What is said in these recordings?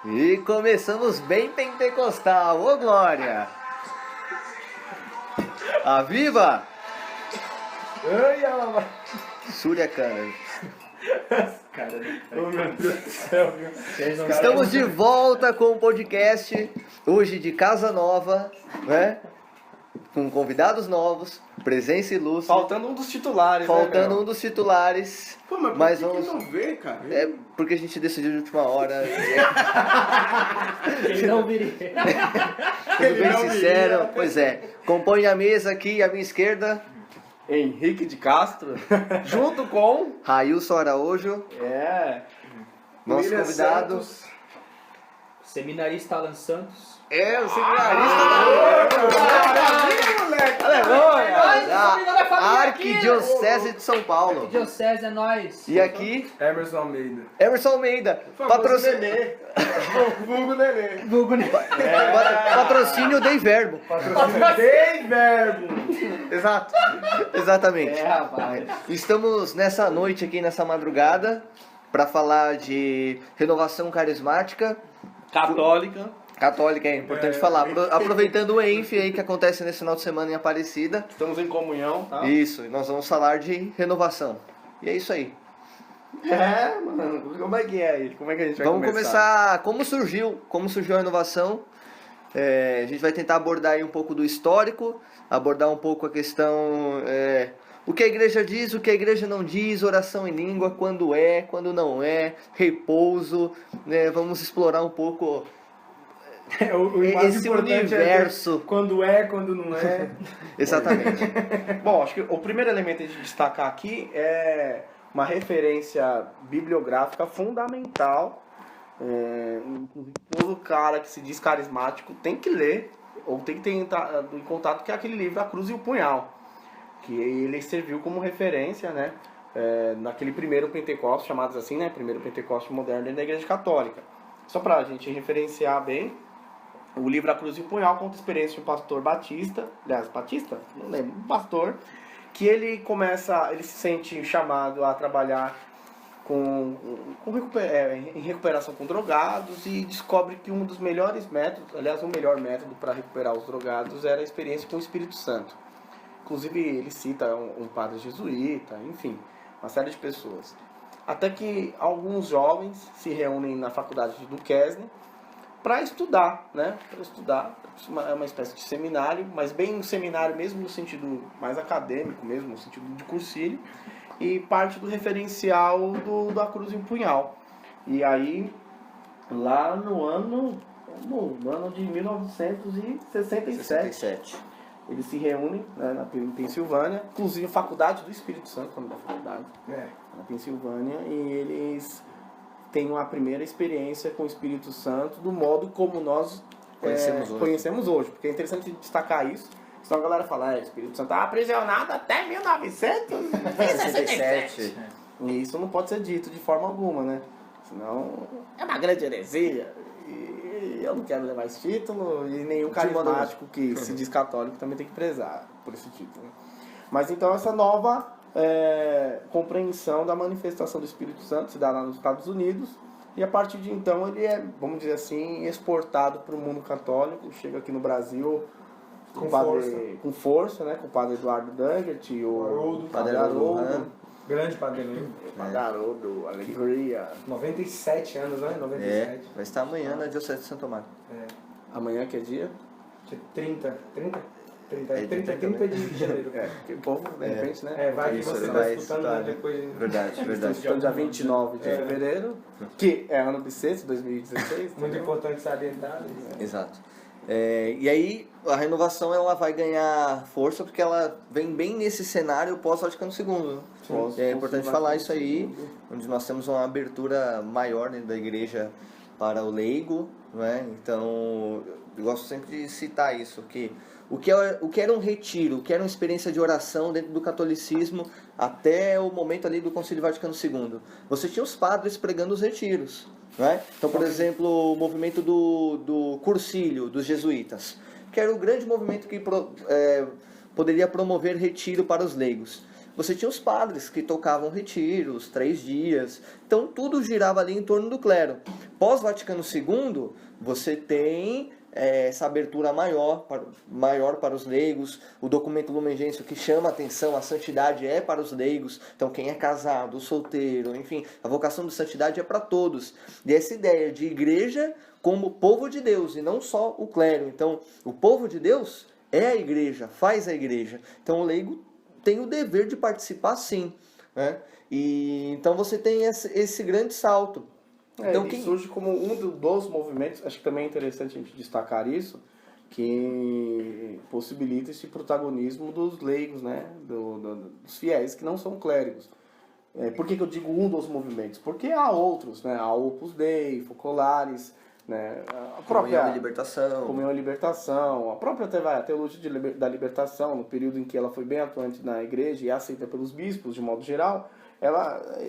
E começamos bem pentecostal, ô glória! Aviva! Ai, Suriacana. oh meu Deus do céu, viu? Estamos de volta com o podcast, hoje de Casa Nova, né? Com convidados novos, presença ilustre. Faltando um dos titulares, Faltando né, um dos titulares. Pô, mas Mas por que vamos... que não vê, cara? É porque a gente decidiu de última hora. Ele não viria. Sendo bem sincero, pois é. Compõe a mesa aqui, à minha esquerda, Henrique de Castro, junto com... Railson Araújo, nosso William convidado. Santos. Seminarista Alan Santos. É, o seminarista Maravilha, moleque! da Arquidiocese de São Paulo. Diocese é nós. E aqui, Emerson Almeida. Emerson Almeida, Nenê. Vulgo Nenê. Vulgo, né? patrocínio Dei Verbo. Patrocínio Dei Verbo. Exato, exatamente. Rapaz. Estamos nessa noite aqui, nessa madrugada, para falar de renovação carismática. Católica, é importante falar. Aproveitando o ENF aí que acontece nesse final de semana em Aparecida. Estamos em comunhão, tá? Isso, e nós vamos falar de renovação. E é isso aí. Mano, como é que é aí? Como é que a gente vai Vamos começar como surgiu a renovação. A gente vai tentar abordar aí um pouco do histórico, abordar um pouco a questão... o que a igreja diz, o que a igreja não diz, oração em língua, quando é, quando não é, repouso, né? Vamos explorar um pouco O mais esse importante universo. É quando é, quando não é. Exatamente. Bom, acho que o primeiro elemento a gente destacar aqui é uma referência bibliográfica fundamental. Todo cara que se diz carismático tem que ler, ou tem que ter em contato, que é aquele livro A Cruz e o Punhal, que ele serviu como referência, né, naquele primeiro Pentecostes, chamados assim, né, primeiro Pentecostes moderno dentro da Igreja Católica. Só pra gente referenciar bem, o livro A Cruz e o Punhal conta a experiência de um pastor batista, não lembro, um pastor, que ele se sente chamado a trabalhar em recuperação com drogados e descobre que um dos melhores métodos, aliás, o melhor método para recuperar os drogados era a experiência com o Espírito Santo. Inclusive ele cita um padre jesuíta, enfim, uma série de pessoas. Até que alguns jovens se reúnem na faculdade de Duquesne para estudar, né? Para estudar, é uma espécie de seminário, mas bem um seminário mesmo no sentido mais acadêmico mesmo, no sentido de cursilho, e parte do referencial da Cruz e o Punhal. E aí, lá no ano de 1967, eles se reúnem, né, em Pensilvânia, inclusive a Faculdade do Espírito Santo, o nome da faculdade, na Pensilvânia, e eles têm uma primeira experiência com o Espírito Santo do modo como nós conhecemos hoje. Porque é interessante destacar isso, senão a galera fala, o Espírito Santo estava aprisionado até 1967. E isso não pode ser dito de forma alguma, né? Senão é uma grande heresia. E eu não quero levar esse título, e nenhum carismático que se diz católico também tem que prezar por esse título. Mas então essa nova compreensão da manifestação do Espírito Santo se dá lá nos Estados Unidos, e a partir de então ele é, vamos dizer assim, exportado para o mundo católico, chega aqui no Brasil com força, né, com o padre Eduardo Dangert e o padre Haroldo. Grande padre Padre Haroldo, alegria. 97 anos, né? 97. Vai estar amanhã na Diocese de Santo Amaro. Amanhã que é dia? Dia 30 de janeiro. Que povo, de repente, né? Vai que Isso, você ele está vai escutando, estudar, né? Depois... Verdade. Então, dia 29 de fevereiro, que é ano bissexto, 2016. Muito importante salientar. Exato. E aí a renovação ela vai ganhar força porque ela vem bem nesse cenário pós-Vaticano II. Né? É importante falar isso aí, onde nós temos uma abertura maior dentro da igreja para o leigo, né? Então eu gosto sempre de citar isso, que o que era um retiro, o que era uma experiência de oração dentro do catolicismo até o momento ali do Concílio Vaticano II. Você tinha os padres pregando os retiros. Né? Então, por exemplo, o movimento do Cursilho, dos jesuítas, que era o grande movimento que poderia promover retiro para os leigos. Você tinha os padres que tocavam retiros, 3 dias. Então tudo girava ali em torno do clero. Pós-Vaticano II, você tem essa abertura maior para os leigos. O documento Lumen Gentium que chama a atenção, a santidade é para os leigos. Então quem é casado, solteiro, enfim, a vocação de santidade é para todos. E essa ideia de igreja como povo de Deus e não só o clero. Então o povo de Deus é a igreja, faz a igreja. Então o leigo tem o dever de participar, sim, né? E então você tem esse grande salto. Então, ele surge como um dos movimentos, acho que também é interessante a gente destacar isso, que possibilita esse protagonismo dos leigos, né? Dos fiéis que não são clérigos. Por que eu digo um dos movimentos? Porque há outros, né? Há Opus Dei, Focolares, né? A própria Comunhão e Libertação, a própria Teologia da Libertação, no período em que ela foi bem atuante na igreja e aceita pelos bispos de modo geral,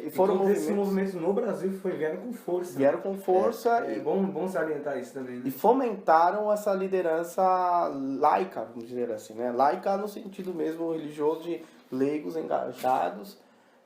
esses movimentos no Brasil vieram com força. Vieram com força. É bom salientar isso também. Né? E fomentaram essa liderança laica, vamos dizer assim, né? Laica no sentido mesmo religioso de leigos engajados.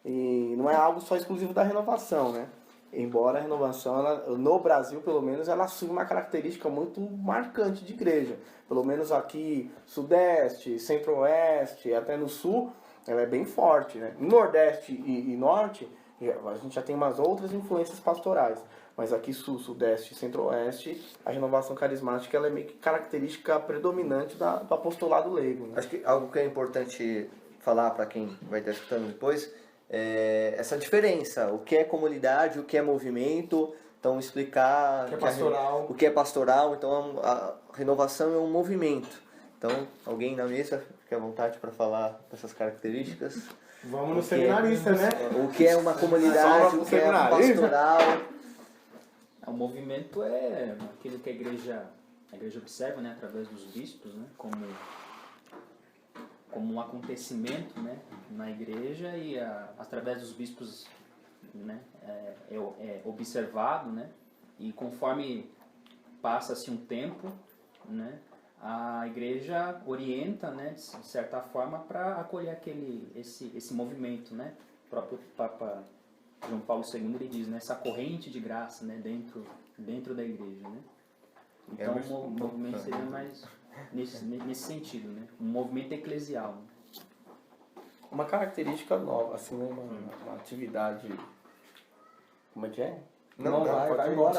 E não é algo só exclusivo da renovação, né? Embora a renovação, no Brasil pelo menos, ela assume uma característica muito marcante de igreja. Pelo menos aqui, Sudeste, Centro-Oeste, até no Sul, ela é bem forte, né? No Nordeste e Norte, a gente já tem umas outras influências pastorais. Mas aqui Sul, Sudeste e Centro-Oeste, a renovação carismática ela é meio que característica predominante do apostolado leigo. Né? Acho que algo que é importante falar para quem vai estar escutando depois é essa diferença. O que é comunidade, o que é movimento. Então explicar o que é pastoral. Então a renovação é um movimento. Então alguém na mesa fique à vontade para falar dessas características. Vamos no seminarista, né? O que é uma comunidade, o que é pastoral. O movimento é aquilo que a igreja observa, né, através dos bispos, né, como um acontecimento, né, na igreja e através dos bispos, né, é observado, né, e conforme passa-se um tempo, né, a igreja orienta, né, de certa forma, para acolher esse movimento, né. O próprio Papa João Paulo II ele diz, né, essa corrente de graça, né, dentro da igreja, né. Então o movimento seria mais nesse sentido, né, um movimento eclesial. Né? Uma característica nova, assim, né, uma atividade, como é que é? Não, vai embora.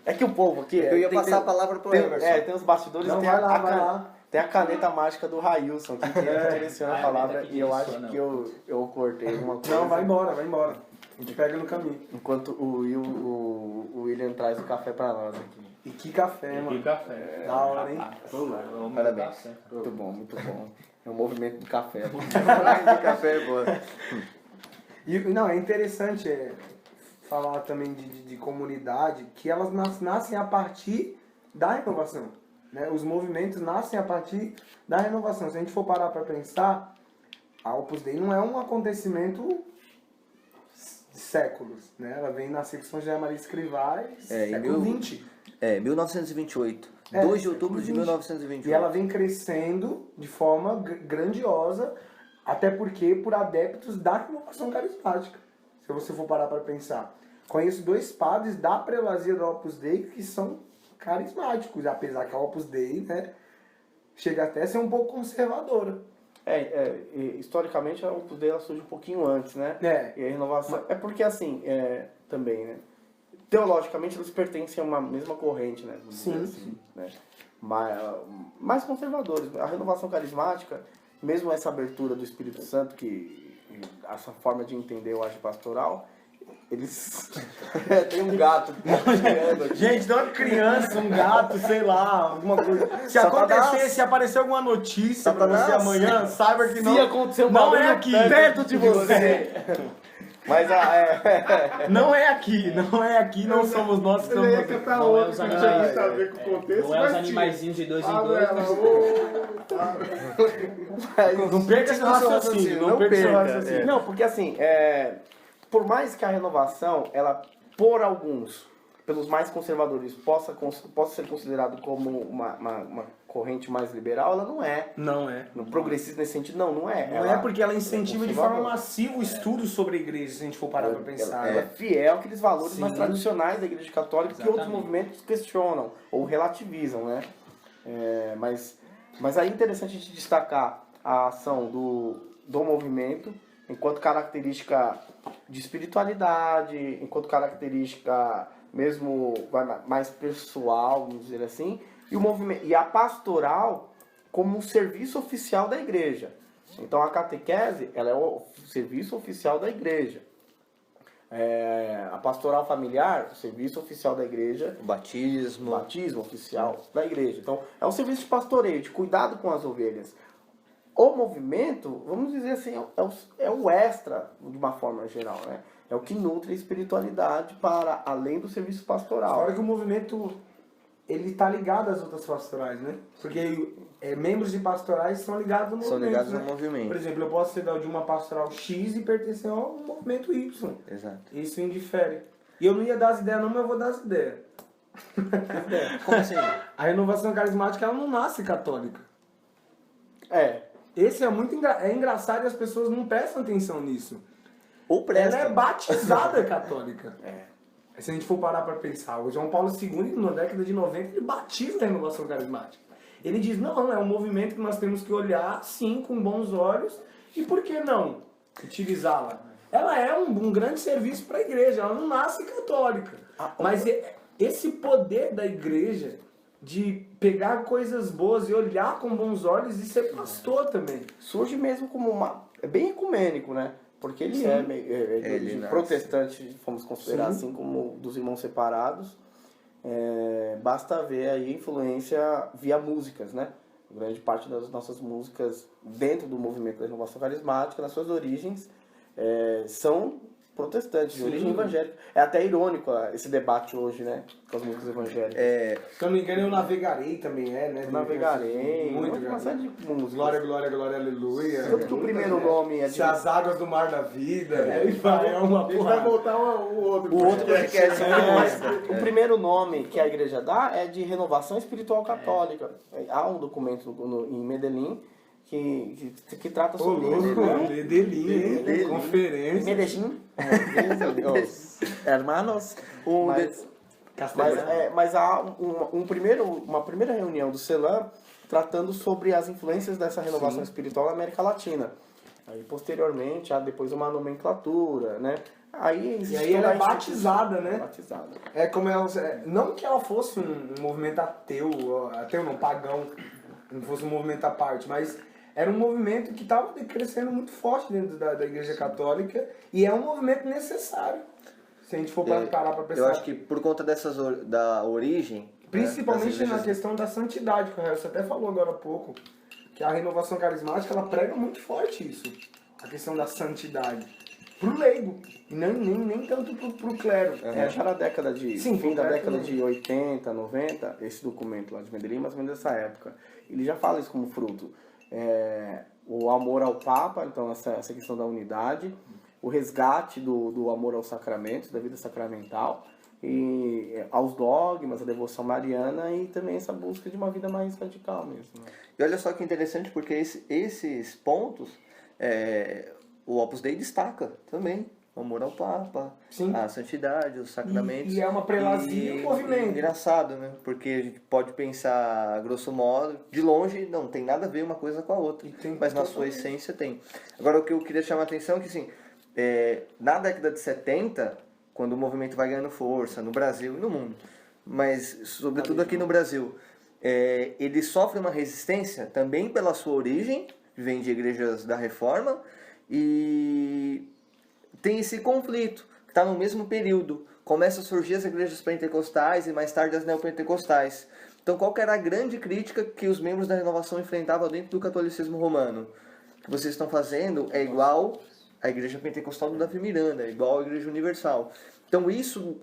É que o povo aqui... Eu ia passar a palavra pro Emerson. Tem os bastidores, vai lá. Tem a caneta mágica do Railson, que direciona a palavra, e eu acho que eu cortei uma coisa. Não, vai embora. A gente pega no caminho. Enquanto o William traz o café pra nós aqui. E que café, mano. Que café. Da hora, hein? Parabéns. Muito bom. É o movimento do café. O movimento do café é boa. E, não, é interessante falar também de comunidade, que elas nascem a partir da renovação. Né? Os movimentos nascem a partir da renovação. Se a gente for parar para pensar, a Opus Dei não é um acontecimento de séculos. Né? Ela vem nascer com São José Maria Escrivá, século XX. 1928. 2 de outubro de 1928. E ela vem crescendo de forma grandiosa, até porque por adeptos da renovação carismática. Se você for parar para pensar. Conheço 2 padres da prelazia da Opus Dei que são carismáticos, apesar que a Opus Dei, né, chega até a ser um pouco conservadora. Historicamente a Opus Dei ela surge um pouquinho antes, né? E a renovação... É porque assim, também, né? Teologicamente eles pertencem a uma mesma corrente, né? Sim. Assim, né? Mais conservadores. A renovação carismática, mesmo essa abertura do Espírito Santo, que essa forma de entender eu acho pastoral, eles... tem um gato. Gente, não é criança, um gato, sei lá, alguma coisa. Se acontecer, se aparecer alguma notícia pra você amanhã, saiba que não, acontecer não é aqui, perto de você. Mas não é aqui, não somos nós que estamos aqui. Não é os animaizinhos de 2 em 2. Não perca esse raciocínio, não perca esse raciocínio. Não, porque assim, por mais que a renovação, ela, por alguns, pelos mais conservadores, possa ser considerado como uma corrente mais liberal, ela não é. Não é. No progressismo nesse sentido, não é. Não é porque ela incentiva de forma massiva o estudo sobre a igreja, se a gente for parar para pensar. Ela é fiel àqueles valores Sim. mais tradicionais da igreja católica que outros movimentos questionam ou relativizam, né? Mas aí é interessante a gente destacar a ação do movimento enquanto característica de espiritualidade, enquanto característica mesmo mais pessoal, vamos dizer assim, e o movimento e a pastoral como um serviço oficial da igreja. Então a catequese, ela é o serviço oficial da igreja. A pastoral familiar, o serviço oficial da igreja. O batismo Oficial da igreja. Então é um serviço de pastoreio, de cuidado com as ovelhas. O movimento, vamos dizer assim, é o extra, de uma forma geral, né? É o que nutre a espiritualidade para além do serviço pastoral. Fora que o movimento, ele está ligado às outras pastorais, né? Porque membros de pastorais são ligados no movimento. São ligados né? no movimento. Por exemplo, eu posso ser de uma pastoral X e pertencer ao movimento Y. Exato. Isso indifere. E eu não ia dar as ideias não, mas eu vou dar as ideias. Como assim? A renovação carismática, ela não nasce católica. Esse é muito engraçado e as pessoas não prestam atenção nisso. Ou presta. Ela é batizada católica. Se a gente for parar para pensar, o João Paulo II, na década de 90, ele batiza a renovação carismática. Ele diz, não, é um movimento que nós temos que olhar, sim, com bons olhos, e por que não utilizá-la? Ela é um grande serviço para a igreja, ela não nasce católica. Mas esse poder da igreja de pegar coisas boas e olhar com bons olhos e ser pastor também. Surge mesmo como é bem ecumênico, né? Porque ele Ele protestante, vamos considerar assim, como dos irmãos separados. Basta ver aí a influência via músicas, né? Grande parte das nossas músicas dentro do movimento da renovação carismática, nas suas origens, são protestantes, de origem evangélica. É até irônico esse debate hoje, né? Com as músicas evangélicas. Se eu não me engano, eu navegarei também, né? Navegarei, muito, uma série de músicas. Glória, glória, glória, aleluia. Tanto que o primeiro nome é de... Se as águas do mar da vida. Ele vai voltar o outro. O outro podcast. O primeiro nome que a igreja dá é de renovação espiritual católica. Há um documento em Medellín que trata sobre isso. Medellín, conferência. Medellín. Hermanos. Mas há uma primeira reunião do CELAM tratando sobre as influências dessa renovação espiritual na América Latina. Aí, posteriormente, há depois uma nomenclatura, né? Aí ela é batizada, né? Batizada. É como ela... Não que ela fosse um movimento ateu não, pagão, não fosse um movimento à parte, mas era um movimento que estava crescendo muito forte dentro da Igreja Católica e é um movimento necessário. Se a gente for parar para pensar. Eu acho que por conta da origem... Principalmente na questão da santidade, que você até falou agora há pouco, que a renovação carismática, ela prega muito forte isso. A questão da santidade. Pro leigo, e nem tanto pro clero. Já na década de... fim da década de 80, 90, esse documento lá de Medellín, mais ou menos dessa época, ele já fala isso como fruto. O amor ao Papa, então essa questão da unidade, o resgate do amor aos sacramentos, da vida sacramental, e aos dogmas, a devoção mariana e também essa busca de uma vida mais radical mesmo. Né? E olha só que interessante, porque esses pontos o Opus Dei destaca também. O amor ao Papa, a santidade, os sacramentos. E é uma prelazia e um movimento. Engraçado, né? Porque a gente pode pensar, grosso modo, de longe, não tem nada a ver uma coisa com a outra. Mas na sua essência tem. Agora, o que eu queria chamar a atenção é que, assim, na década de 70, quando o movimento vai ganhando força no Brasil e no mundo, mas sobretudo aqui no Brasil, ele sofre uma resistência também pela sua origem, que vem de igrejas da Reforma, e tem esse conflito, que está no mesmo período. Começa a surgir as igrejas pentecostais e mais tarde as neopentecostais. Então, qual que era a grande crítica que os membros da renovação enfrentavam dentro do catolicismo romano? O que vocês estão fazendo é igual à igreja pentecostal do Davi Miranda, é igual à igreja universal. Então, isso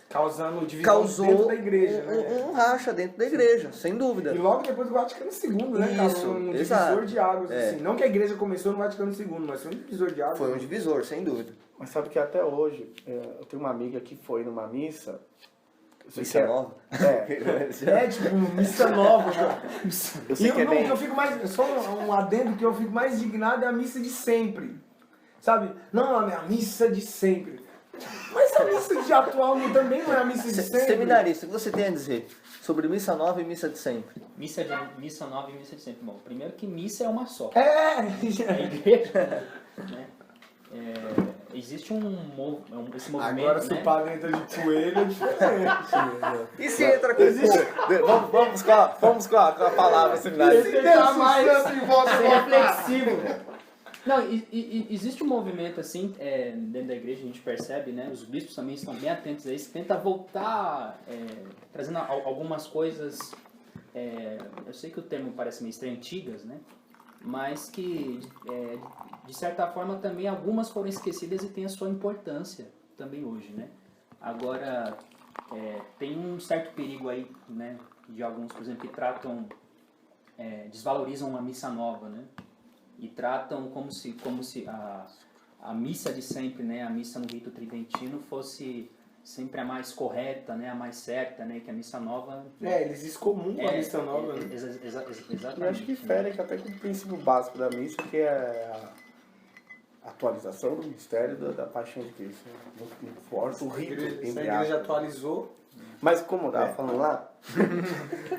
causando divisão dentro da igreja, né? Um racha dentro da igreja, sem dúvida. E logo depois do Vaticano II, né, cara? Um divisor de águas, assim. Não que a igreja começou no Vaticano II, mas foi um divisor de águas. Foi um divisor, sem dúvida. Mas sabe que até hoje, eu tenho uma amiga que foi numa missa. Missa nova? Tipo, missa nova. Eu sei que é bem... eu fico mais, só um adendo que eu fico mais indignado é a missa de sempre. Sabe? Não, a minha missa de sempre. Mas a missa de atual também não é a missa de sempre. Seminarista, o que você tem a dizer sobre missa nova e missa de sempre? Missa nova e missa de sempre. Bom, primeiro que missa é uma só. É A igreja, né? Existe esse movimento. Agora se né? o padre entra de coelho é diferente. E se entra com Vamos com a palavra seminarista. Ser reflexivo. Não, existe um movimento assim, dentro da igreja, a gente percebe, né? Os bispos também estão bem atentos a isso, tenta voltar, trazendo algumas coisas, eu sei que o termo parece meio estranho, antigas, né? Mas que, de certa forma, também algumas foram esquecidas e têm a sua importância também hoje, né? Agora, tem um certo perigo aí, né? De alguns, por exemplo, que tratam, desvalorizam uma missa nova, né? E tratam como se a missa de sempre, né, a missa no rito tridentino, fosse sempre a mais correta, né, a mais certa, né, que a missa nova... Eles excomungam a missa nova. Né? Exatamente. Eu acho que fere até com o princípio básico da missa, que é a atualização do mistério da paixão de Cristo. Muito forte, o rito, Se a igreja atualizou... Mas como eu tava falando lá,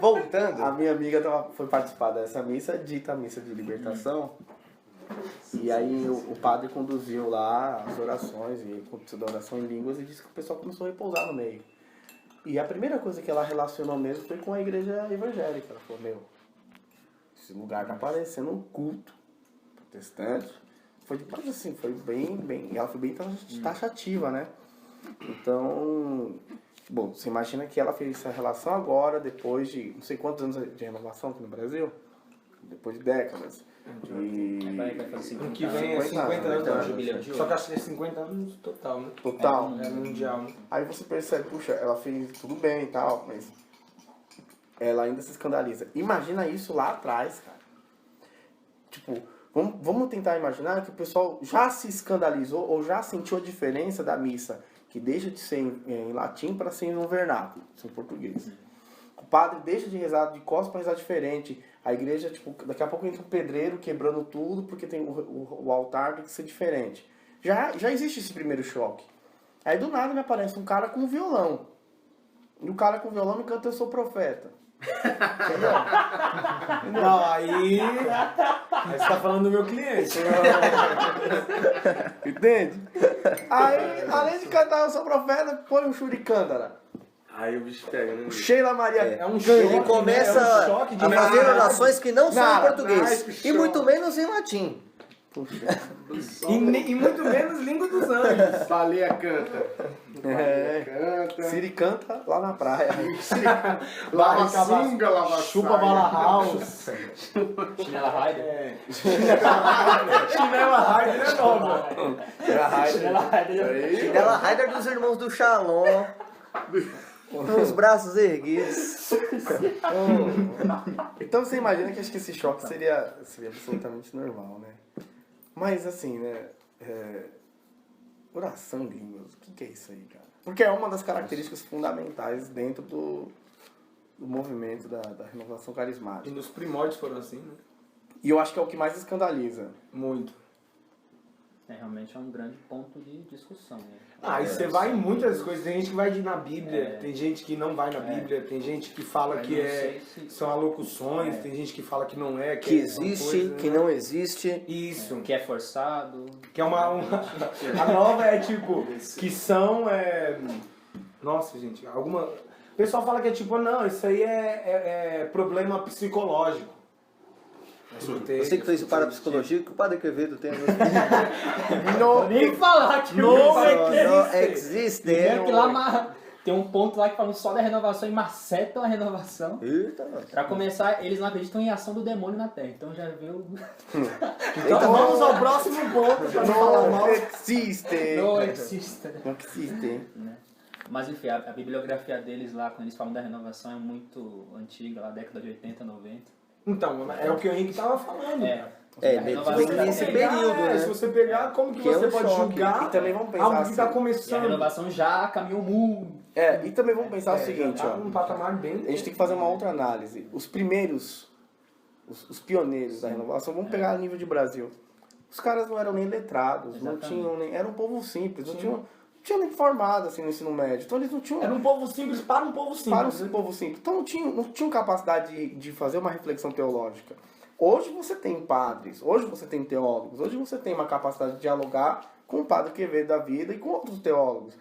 voltando, a minha amiga foi participar dessa missa, dita missa de libertação, e aí o padre conduziu lá as orações, e aconteceu a oração em línguas, e disse que o pessoal começou a repousar no meio. E a primeira coisa que ela relacionou mesmo foi com a igreja evangélica. Ela falou, esse lugar tá parecendo um culto protestante. Mas assim, foi bem, ela foi bem taxativa, né? Então... Bom, você imagina que ela fez essa relação agora, depois de não sei quantos anos de renovação aqui no Brasil? Depois de décadas. Vai fazer 50 que vem é 50 anos, jubileu de só que acho que é 50 anos total, né? Total. É mundial, né? Aí você percebe, puxa, ela fez tudo bem e tal, mas ela ainda se escandaliza. Imagina isso lá atrás, cara. Tipo, vamos tentar imaginar que o pessoal já se escandalizou ou já sentiu a diferença da missa, que deixa de ser em latim para ser no vernáculo, em português. O padre deixa de rezar de costas para rezar diferente. A igreja, tipo, daqui a pouco entra um pedreiro quebrando tudo porque tem o altar tem que ser diferente. Já existe esse primeiro choque. Aí do nada me aparece um cara com um violão. E o cara com o violão me canta Eu Sou Profeta. Não, aí você tá falando do meu cliente. Entende? Aí, além de cantar Eu Sou Profeta, põe um churicândara. Aí o bicho pega, né? Sheila Maria. É um choque, Ele começa né? É um choque de a fazer nada. orações que não são em Nada, português. E muito menos em latim. E muito menos língua dos anjos. Baleia canta. Canta. Siri canta lá na praia. Lava sunga, lava Chupa saia. bala house. Chinela Raider. Chinela Raider é nova. Chinela Raider. Ela Raider dos irmãos do Shalom. Com os braços erguidos. Então você imagina que acho que esse choque seria absolutamente normal, né? Mas assim, né? Oração em línguas, o que é isso aí, cara? Porque é uma das características fundamentais dentro do movimento da renovação E carismática. nos primórdios foram assim, né? E eu acho que é o que mais escandaliza. Muito. Realmente é um grande ponto de discussão. Né? E você vai em muitas coisas. Tem gente que vai na Bíblia, tem gente que não vai na Bíblia, tem gente que fala Eu que não sei se- são alocuções, tem gente que fala que não é. Que é uma existe, coisa, que né? não existe. Isso. Que é forçado. Que é uma... A nova é tipo, que são... Nossa, gente, alguma... O pessoal fala que é tipo, não, isso aí é problema psicológico. Você que fez o parapsicologia, que o Padre Quevedo tem. Nem falar que Não existe. Primeiro que lá tem um ponto lá que fala só da renovação e macetam a renovação. Eita, nossa. Pra começar, eles não acreditam em ação do demônio na Terra. Então já viu. Então vamos ao próximo ponto, pra não falar mal. Não existe. Não existe. Não existe. Né? Mas enfim, a bibliografia deles lá, quando eles falam da renovação, é muito antiga, lá década de 80, 90. Então, é o que o Henrique tava falando. Vem nesse período, né? Se você pegar, como que Que é você um pode choque. julgar E também vamos pensar algo que assim, está E a começando? renovação já caminhou o mundo. e também vamos pensar o seguinte, tá ó. num patamar bem... A gente tem que fazer uma outra análise. Os primeiros, os pioneiros da renovação, vamos pegar a nível de Brasil. Os caras não eram nem letrados, não Exatamente. tinham nem... Era um povo simples, não tinham nem formado assim no ensino médio. Então eles não tinham... Era um povo simples para um povo simples. Para um né? povo simples. Então não tinham capacidade de fazer uma reflexão teológica. Hoje você tem padres, hoje você tem teólogos, hoje você tem uma capacidade de dialogar com o padre Quevedo da vida e com outros teólogos.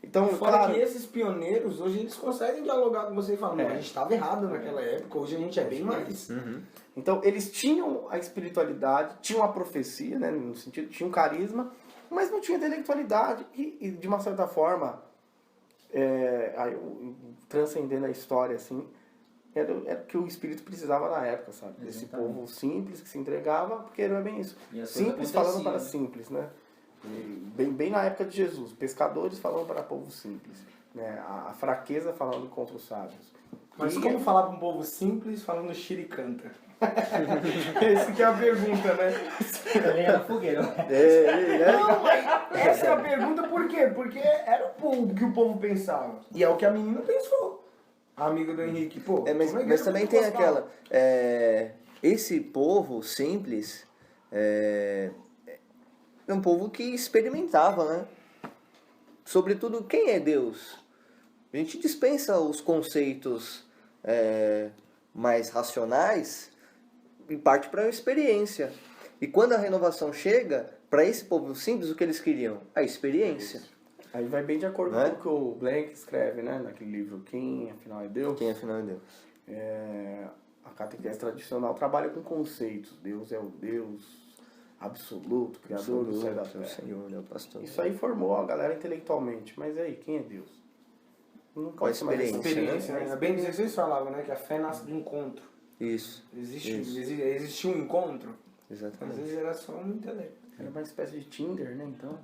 Então, Fora claro, que esses pioneiros, hoje eles conseguem dialogar com você e falar, não, a gente estava errado naquela época, hoje a gente é bem mais. então eles tinham a espiritualidade, tinham a profecia, né, no sentido, tinham carisma, mas não tinha intelectualidade e de uma certa forma, transcendendo a história, assim, era o que o Espírito precisava na época, sabe? Desse Exatamente. povo simples que se entregava, porque não é bem isso. E as coisas Simples falando aconteciam. para simples, né? E bem na época de Jesus, pescadores falando para povo simples, né? A fraqueza falando contra os sábios. Mas E- como falar para um povo simples falando xiricanta? Essa que é a pergunta, né? Lenha na fogueira. Não, mas essa é a pergunta por quê? Porque era o povo que o povo pensava. E é o que a menina pensou. A amiga do Henrique, pô. Mas também tem aquela... esse povo simples é um povo que experimentava, né? Sobretudo, quem é Deus? A gente dispensa os conceitos mais racionais e parte para a experiência. E quando a renovação chega, para esse povo simples, o que eles queriam? A experiência. Aí vai bem de acordo Né? com o que o Blank escreve, né? Naquele livro Quem Afinal é Deus. Quem afinal é Deus? A catequese tradicional trabalha com conceitos. Deus é o Deus absoluto, criador do céu e da o terra. Senhor, né, o pastor. Isso aí formou a galera intelectualmente. Mas aí, quem é Deus? Não Com a pode ser mais Experiência, né? É bem dizer que vocês falavam, né? Que a fé nasce do encontro. Isso, Existia um encontro. Às exatamente. vezes era só um intelecto. Era uma espécie de Tinder, né? Então.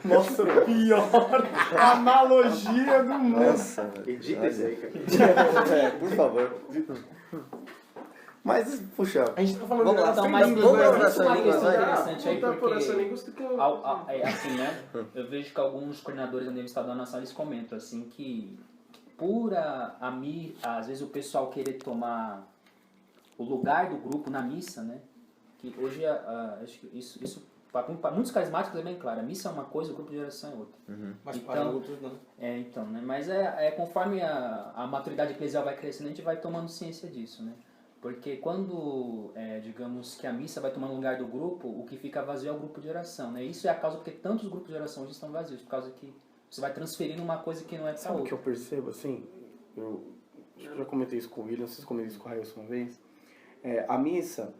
Nossa, pior analogia do mundo. Nossa, velho. Edita isso aí, cara. Por favor. Mas, puxa, A gente tá falando Vamos lá, das então, três mas línguas, vamos né? lá pra Isso é uma essa língua, questão vai. interessante aí, Tá por essa porque... língua, você tem assim, né? Eu vejo que alguns coordenadores da Universidade da Nação, eles comentam assim que às vezes o pessoal querer tomar o lugar do grupo na missa, né? Que hoje acho que isso para muitos carismáticos é bem claro. A missa é uma coisa, o grupo de oração é outra. Mas Então, para outros não. Então, né? Mas conforme a maturidade eclesial vai crescendo, a gente vai tomando ciência disso, né? Porque quando, digamos que a missa vai tomando lugar do grupo, o que fica vazio é o grupo de oração, né? Isso é a causa porque tantos grupos de oração hoje estão vazios, por causa que você vai transferindo uma coisa que não é para sabe o que outra. eu percebo, assim? Eu já comentei isso com o William, vocês comentei isso com o Railson uma vez. A missa,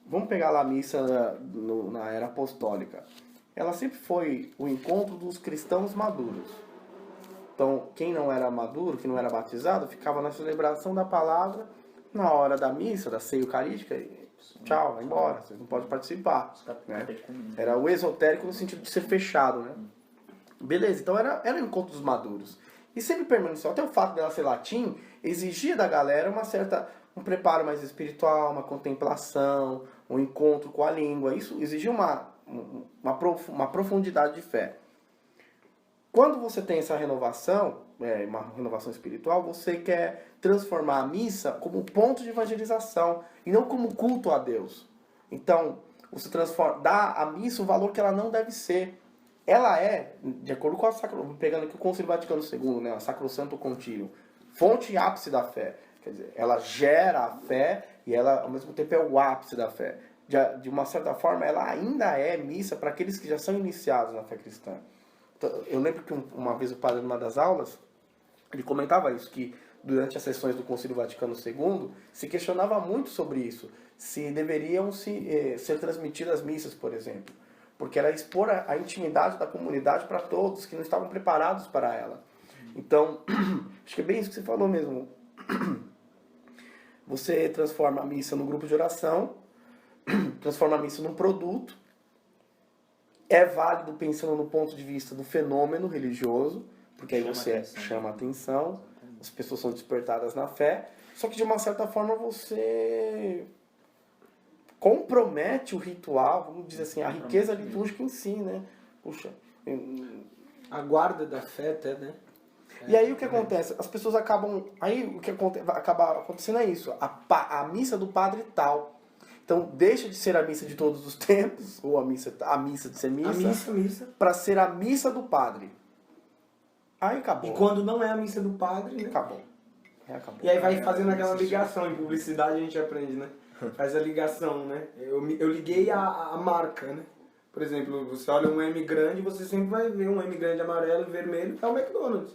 vamos pegar lá a missa na era apostólica. Ela sempre foi o encontro dos cristãos maduros. Então, quem não era maduro, quem não era batizado, ficava na celebração da palavra, na hora da missa, da ceia eucarística, e tchau, vai embora, vocês não podem participar. Né? Era o esotérico no sentido de ser fechado, né? Beleza, então era o encontro dos maduros. E sempre permaneceu, até o fato dela ser latim, exigia da galera um preparo mais espiritual, uma contemplação, um encontro com a língua. Isso exigia uma profundidade de fé. Quando você tem essa renovação, uma renovação espiritual, você quer transformar a missa como um ponto de evangelização e não como culto a Deus. Então, você dá à missa o valor que ela não deve ser. Ela é, de acordo com pegando aqui o Concílio Vaticano II, né, a Sacrosanto Concílio, fonte e ápice da fé. Quer dizer, ela gera a fé e ela, ao mesmo tempo, é o ápice da fé. De uma certa forma, ela ainda é missa para aqueles que já são iniciados na fé cristã. Então, eu lembro que uma vez o padre, numa das aulas, ele comentava isso, que durante as sessões do Concílio Vaticano II, se questionava muito sobre isso, se deveriam ser transmitidas missas, por exemplo. Porque era expor a intimidade da comunidade para todos que não estavam preparados para ela. Então, acho que é bem isso que você falou mesmo. Você transforma a missa num grupo de oração, transforma a missa num produto, é válido pensando no ponto de vista do fenômeno religioso, porque aí você chama atenção, as pessoas são despertadas na fé, Só que de uma certa forma você compromete o ritual, vamos dizer assim, a riqueza litúrgica em si, né? Puxa. A guarda da fé até, né? E aí o que acontece? As pessoas acabam. Aí o que acaba acontecendo é isso. A missa do padre tal. Então deixa de ser a missa de todos os tempos, ou a missa de ser missa. Para ser a missa do padre. Aí acabou. E quando não é a missa do padre, né? Acabou. E aí vai fazendo aquela ligação. Em publicidade a gente aprende, né? Faz a ligação, né? Eu liguei a marca, né? Por exemplo, você olha um M grande, você sempre vai ver um M grande amarelo e vermelho, é o McDonald's.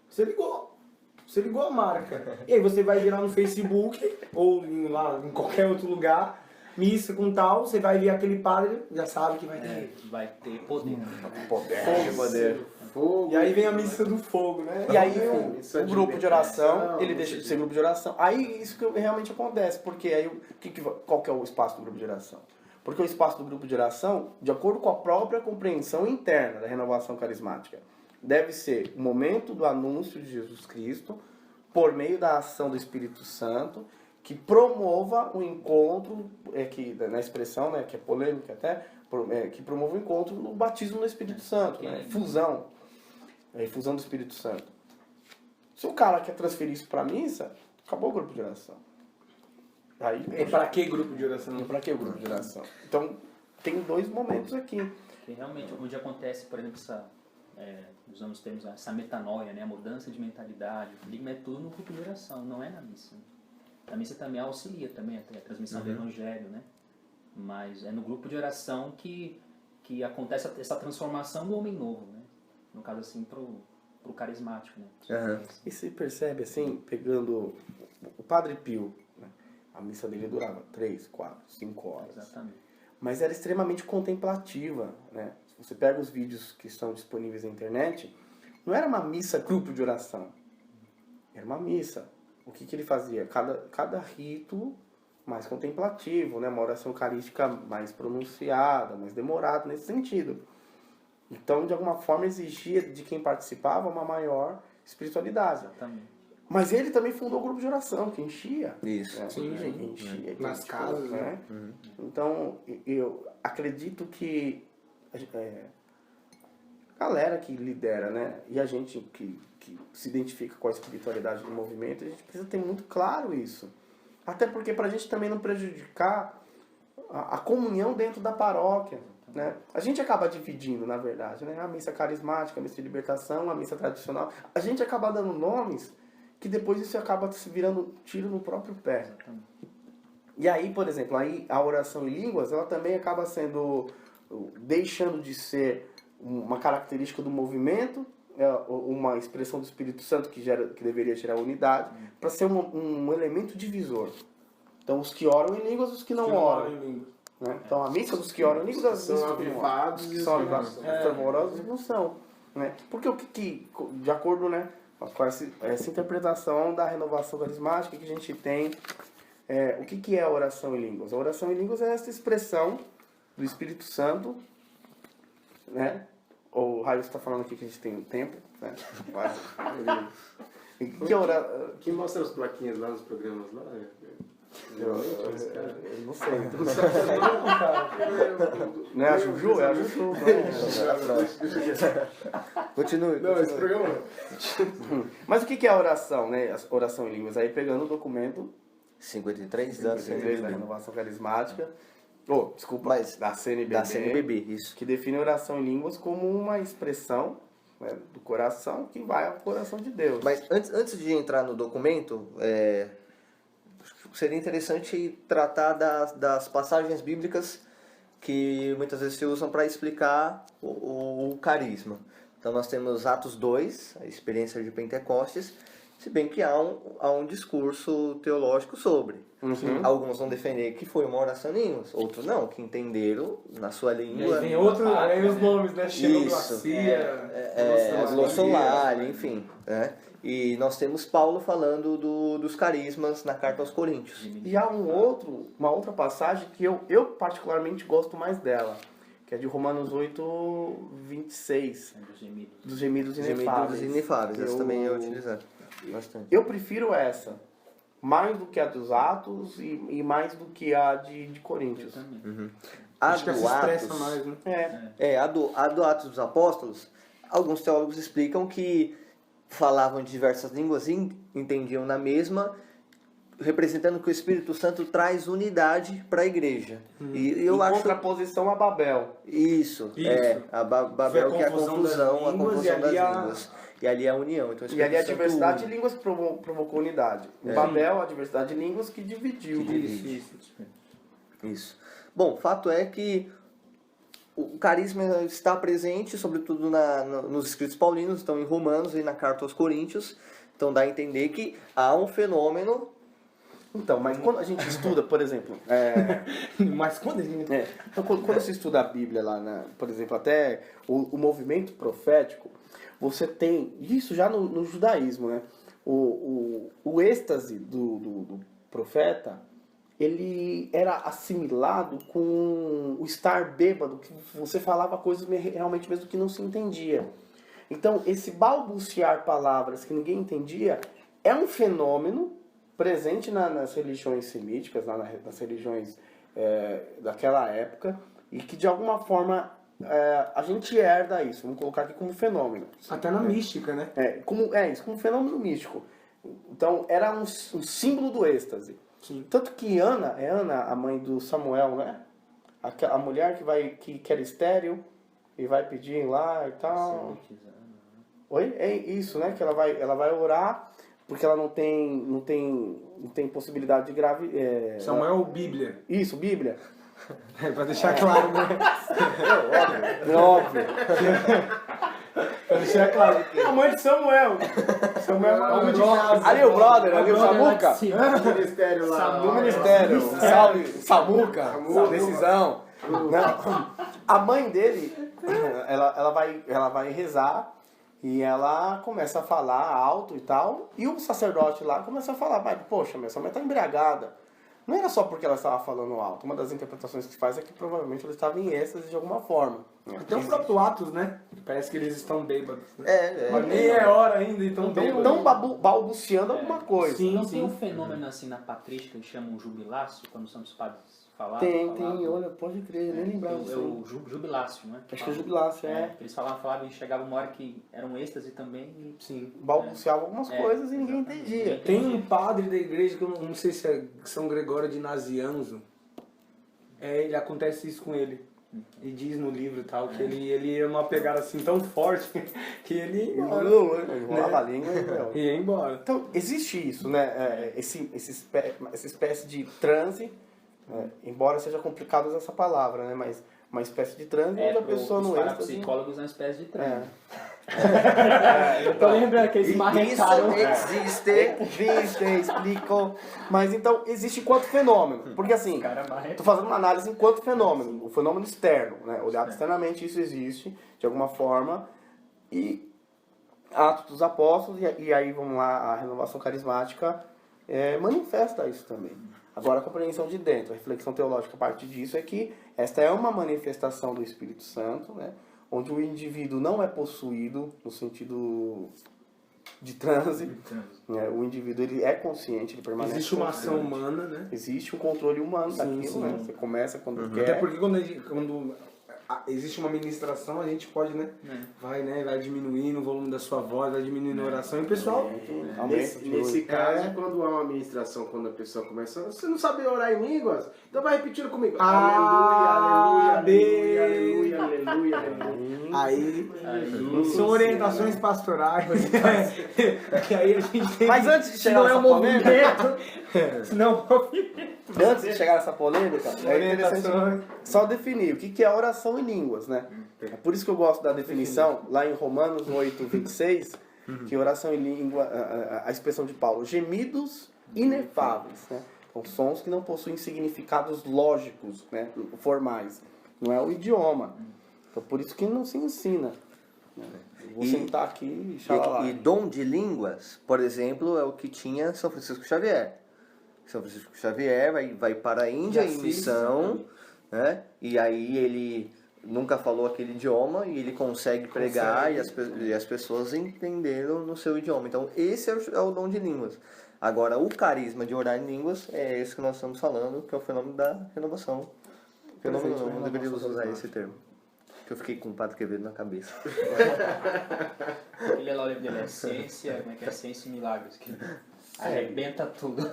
Você ligou a marca. E aí você vai ver lá no Facebook, ou em qualquer outro lugar, missa com tal, você vai ver aquele padre, já sabe que vai ter. Vai ter poder. Poder. Fogo. E aí vem a missa do fogo, né? E aí o grupo de oração, ele deixa de ser grupo de oração. Aí isso que realmente acontece, porque aí qual que é o espaço do grupo de oração? Porque o espaço do grupo de oração, de acordo com a própria compreensão interna da renovação carismática, deve ser o momento do anúncio de Jesus Cristo por meio da ação do Espírito Santo, que promova o encontro, que na expressão, né, que é polêmica até, que promova o encontro no batismo no Espírito Santo, né, a infusão do Espírito Santo. Se o cara quer transferir isso para a missa, acabou o grupo de oração. Aí, E para que grupo de oração? para que o grupo de oração? Então, tem dois momentos aqui. Porque realmente, onde acontece, por exemplo, usando os termos, essa metanoia, né? A mudança de mentalidade, o ligma é tudo no culto de oração, não é na missa. A missa também auxilia também a transmissão do evangelho, né? Mas é no grupo de oração que acontece essa transformação do homem novo, né? No caso, assim, pro carismático, né? E se percebe, assim, pegando o Padre Pio, né? A missa dele durava 3, 4, 5 horas. Exatamente. Mas era extremamente contemplativa, né? Se você pega os vídeos que estão disponíveis na internet, não era uma missa grupo de oração. Era uma missa. O que ele fazia? Cada rito mais contemplativo, né? Uma oração eucarística mais pronunciada, mais demorada nesse sentido. Então, de alguma forma, exigia de quem participava uma maior espiritualidade. Exatamente. Mas ele também fundou o grupo de oração, que enchia. Isso. Né? Sim, Enchia. nas casas, né? Então, eu acredito que a galera que lidera, né? E a gente que se identifica com a espiritualidade do movimento, a gente precisa ter muito claro isso. Até porque para a gente também não prejudicar a comunhão dentro da paróquia. Né? A gente acaba dividindo, na verdade, né? A missa carismática, a missa de libertação, a missa tradicional. A gente acaba dando nomes que depois isso acaba se virando tiro no próprio pé. E aí, por exemplo, aí a oração em línguas, ela também acaba sendo, deixando de ser uma característica do movimento, uma expressão do Espírito Santo que deveria gerar unidade, para ser um elemento divisor. Então, os que oram em línguas, os que não oram. Né? Então, a missa dos que oram em línguas, são avivados e são avivados, fervorosos e não são. Né? Porque o que, de acordo, né, com essa interpretação da renovação carismática que a gente tem, o que é a oração em línguas? A oração em línguas é essa expressão do Espírito Santo, né? O Raio está falando aqui que a gente tem um tempo, né? Quase. Que mostra as plaquinhas lá nos programas lá? Eu não sei. Não é a Juju? É a Juju. Continue. Não, esse programa... Mas o que é a oração, né? A oração em línguas. Aí pegando o documento 53 da da CNBB. renovação carismática. Desculpa, Mas da CNBB. Da CNBB, isso. Que define a oração em línguas como uma expressão, né, do coração que vai ao coração de Deus. Mas antes de entrar no documento, seria interessante tratar das passagens bíblicas que muitas vezes se usam para explicar o carisma. Então nós temos Atos 2, a experiência de Pentecostes, se bem que há um discurso teológico sobre. Alguns vão defender que foi uma oração em línguas, outros não, que entenderam na sua língua. Tem aí os nomes, né? Xenoglacia, glossolalia, enfim. Né? E nós temos Paulo falando dos carismas na carta aos Coríntios. E há uma outra passagem que eu particularmente gosto mais dela, que é de Romanos 8, 26. Dos gemidos inefáveis. Essa também é utilizada bastante. Eu prefiro essa, mais do que a dos Atos e mais do que a de Coríntios. A Acho que do se expressa Atos, mais, né? a do Atos dos Apóstolos, alguns teólogos explicam que falavam de diversas línguas e entendiam na mesma, representando que o Espírito Santo traz unidade para a igreja. E eu em acho contraposição a Babel. isso. A Babel, que é a confusão, das línguas. E ali é a união. Então, o E ali a Espírito Santo diversidade de une. línguas provocou unidade. Em Babel, a diversidade de línguas que dividiu. Isso. Bom, fato é que o carisma está presente, sobretudo nos escritos paulinos, estão em Romanos e na carta aos Coríntios. Então dá a entender que há um fenômeno. Então, mas quando a gente estuda, por exemplo... Mas quando a gente... Então, quando você estuda a Bíblia lá, por exemplo, até o movimento profético, você tem... Isso já no judaísmo, né? O êxtase do profeta, ele era assimilado com o estar bêbado, que você falava coisas realmente mesmo que não se entendia. Então, esse balbuciar palavras que ninguém entendia é um fenômeno presente nas religiões semíticas, nas religiões daquela época, e que de alguma forma a gente herda isso, vamos colocar aqui como fenômeno. Até na mística, né? Como um fenômeno místico. Então, era um símbolo do êxtase. Sim. Tanto que Ana, a mãe do Samuel, né? A mulher que era estéril e vai pedir lá e tal. Oi? É isso, né? Que ela vai orar porque ela não tem possibilidade de gravidez. Samuel ou Bíblia? Isso, Bíblia. Pra deixar claro, né? Óbvio. Pra deixar claro. A mãe de Samuel. Samuel é homem de casa. Ali o brother, ali o Samuca. No ministério lá. No ministério. Salve, Samuca. Decisão. Não. A mãe dele, ela vai rezar e ela começa a falar alto e tal. E o sacerdote lá começa a falar, mas poxa, essa mãe tá embriagada. Não era só porque ela estava falando alto. Uma das interpretações que se faz é que provavelmente ela estava em êxtase de alguma forma. Até o próprio Atos, né? Parece que eles estão bêbados. Né? Mas nem é é hora ainda, então Estão balbuciando alguma coisa. Sim, Não tem um fenômeno assim na patrística que chamam jubilácio, quando os santos padres falavam? Tem, olha, pode crer, nem lembrava disso. É o jubilácio, não é? Acho que é jubilácio, que eles falavam e chegava uma hora que era um êxtase também. E... Sim. Balbuciavam algumas coisas e ninguém entendia. Tem um padre da igreja, que eu não sei se é São Gregório de Nazianzo. Ele acontece isso com ele. E diz no livro e tal, que ele é uma pegada assim tão forte que ele enrolava a língua e ia embora. Então, existe isso, né? Essa espécie de transe, embora seja complicado usar essa palavra, né? Mas uma espécie de transe onde a pessoa não entra. Os psicólogos é uma espécie de transe. Eu tô lembrando que eles marretaram. Isso existe, explico. Mas então, existe enquanto fenômeno. Porque assim, tô fazendo uma análise enquanto fenômeno. O fenômeno externo, né? Olhado externamente, isso existe, de alguma forma. E Atos dos Apóstolos, e aí vamos lá, a renovação carismática manifesta isso também. Agora, a compreensão de dentro, a reflexão teológica a partir disso é que esta é uma manifestação do Espírito Santo, né? Onde o indivíduo não é possuído no sentido de transe. Né? O indivíduo ele é consciente, ele permanece Existe uma consciente. ação humana, né? Existe um controle humano daquilo, né? Você começa quando quer. Até porque quando existe uma ministração, a gente pode, né? Vai diminuindo o volume da sua voz, vai diminuindo a oração e o pessoal... Nesse caso, quando há uma ministração, quando a pessoa começa, você não sabe orar em línguas, então vai repetindo comigo. Aleluia, aleluia, aleluia, aleluia, aleluia. Aí são orientações pastorais. Que aí a gente tem. Mas antes de chegar nessa polêmica, antes de chegar nessa polêmica, é interessante só definir o que é oração em línguas, né? É por isso que eu gosto da definição, lá em Romanos 8, 26, que oração em língua, a expressão de Paulo, gemidos inefáveis, né? São sons que não possuem significados lógicos, né? Formais. Não é o idioma. Então, por isso que não se ensina. Né? Vou sentar aqui e xalala. E dom de línguas, por exemplo, é o que tinha São Francisco Xavier. São Francisco Xavier vai para a Índia em missão, né? E aí ele nunca falou aquele idioma e ele consegue pregar e as pessoas entenderam no seu idioma. Então esse é o dom de línguas. Agora, o carisma de orar em línguas é esse que nós estamos falando, que é o fenômeno da renovação. Fenômeno não deveríamos usar esse termo. Que eu fiquei com o Padre Quevedo na cabeça. Ele é lá o livro dele, essência, como é que é? Essência e milagres. Que arrebenta tudo,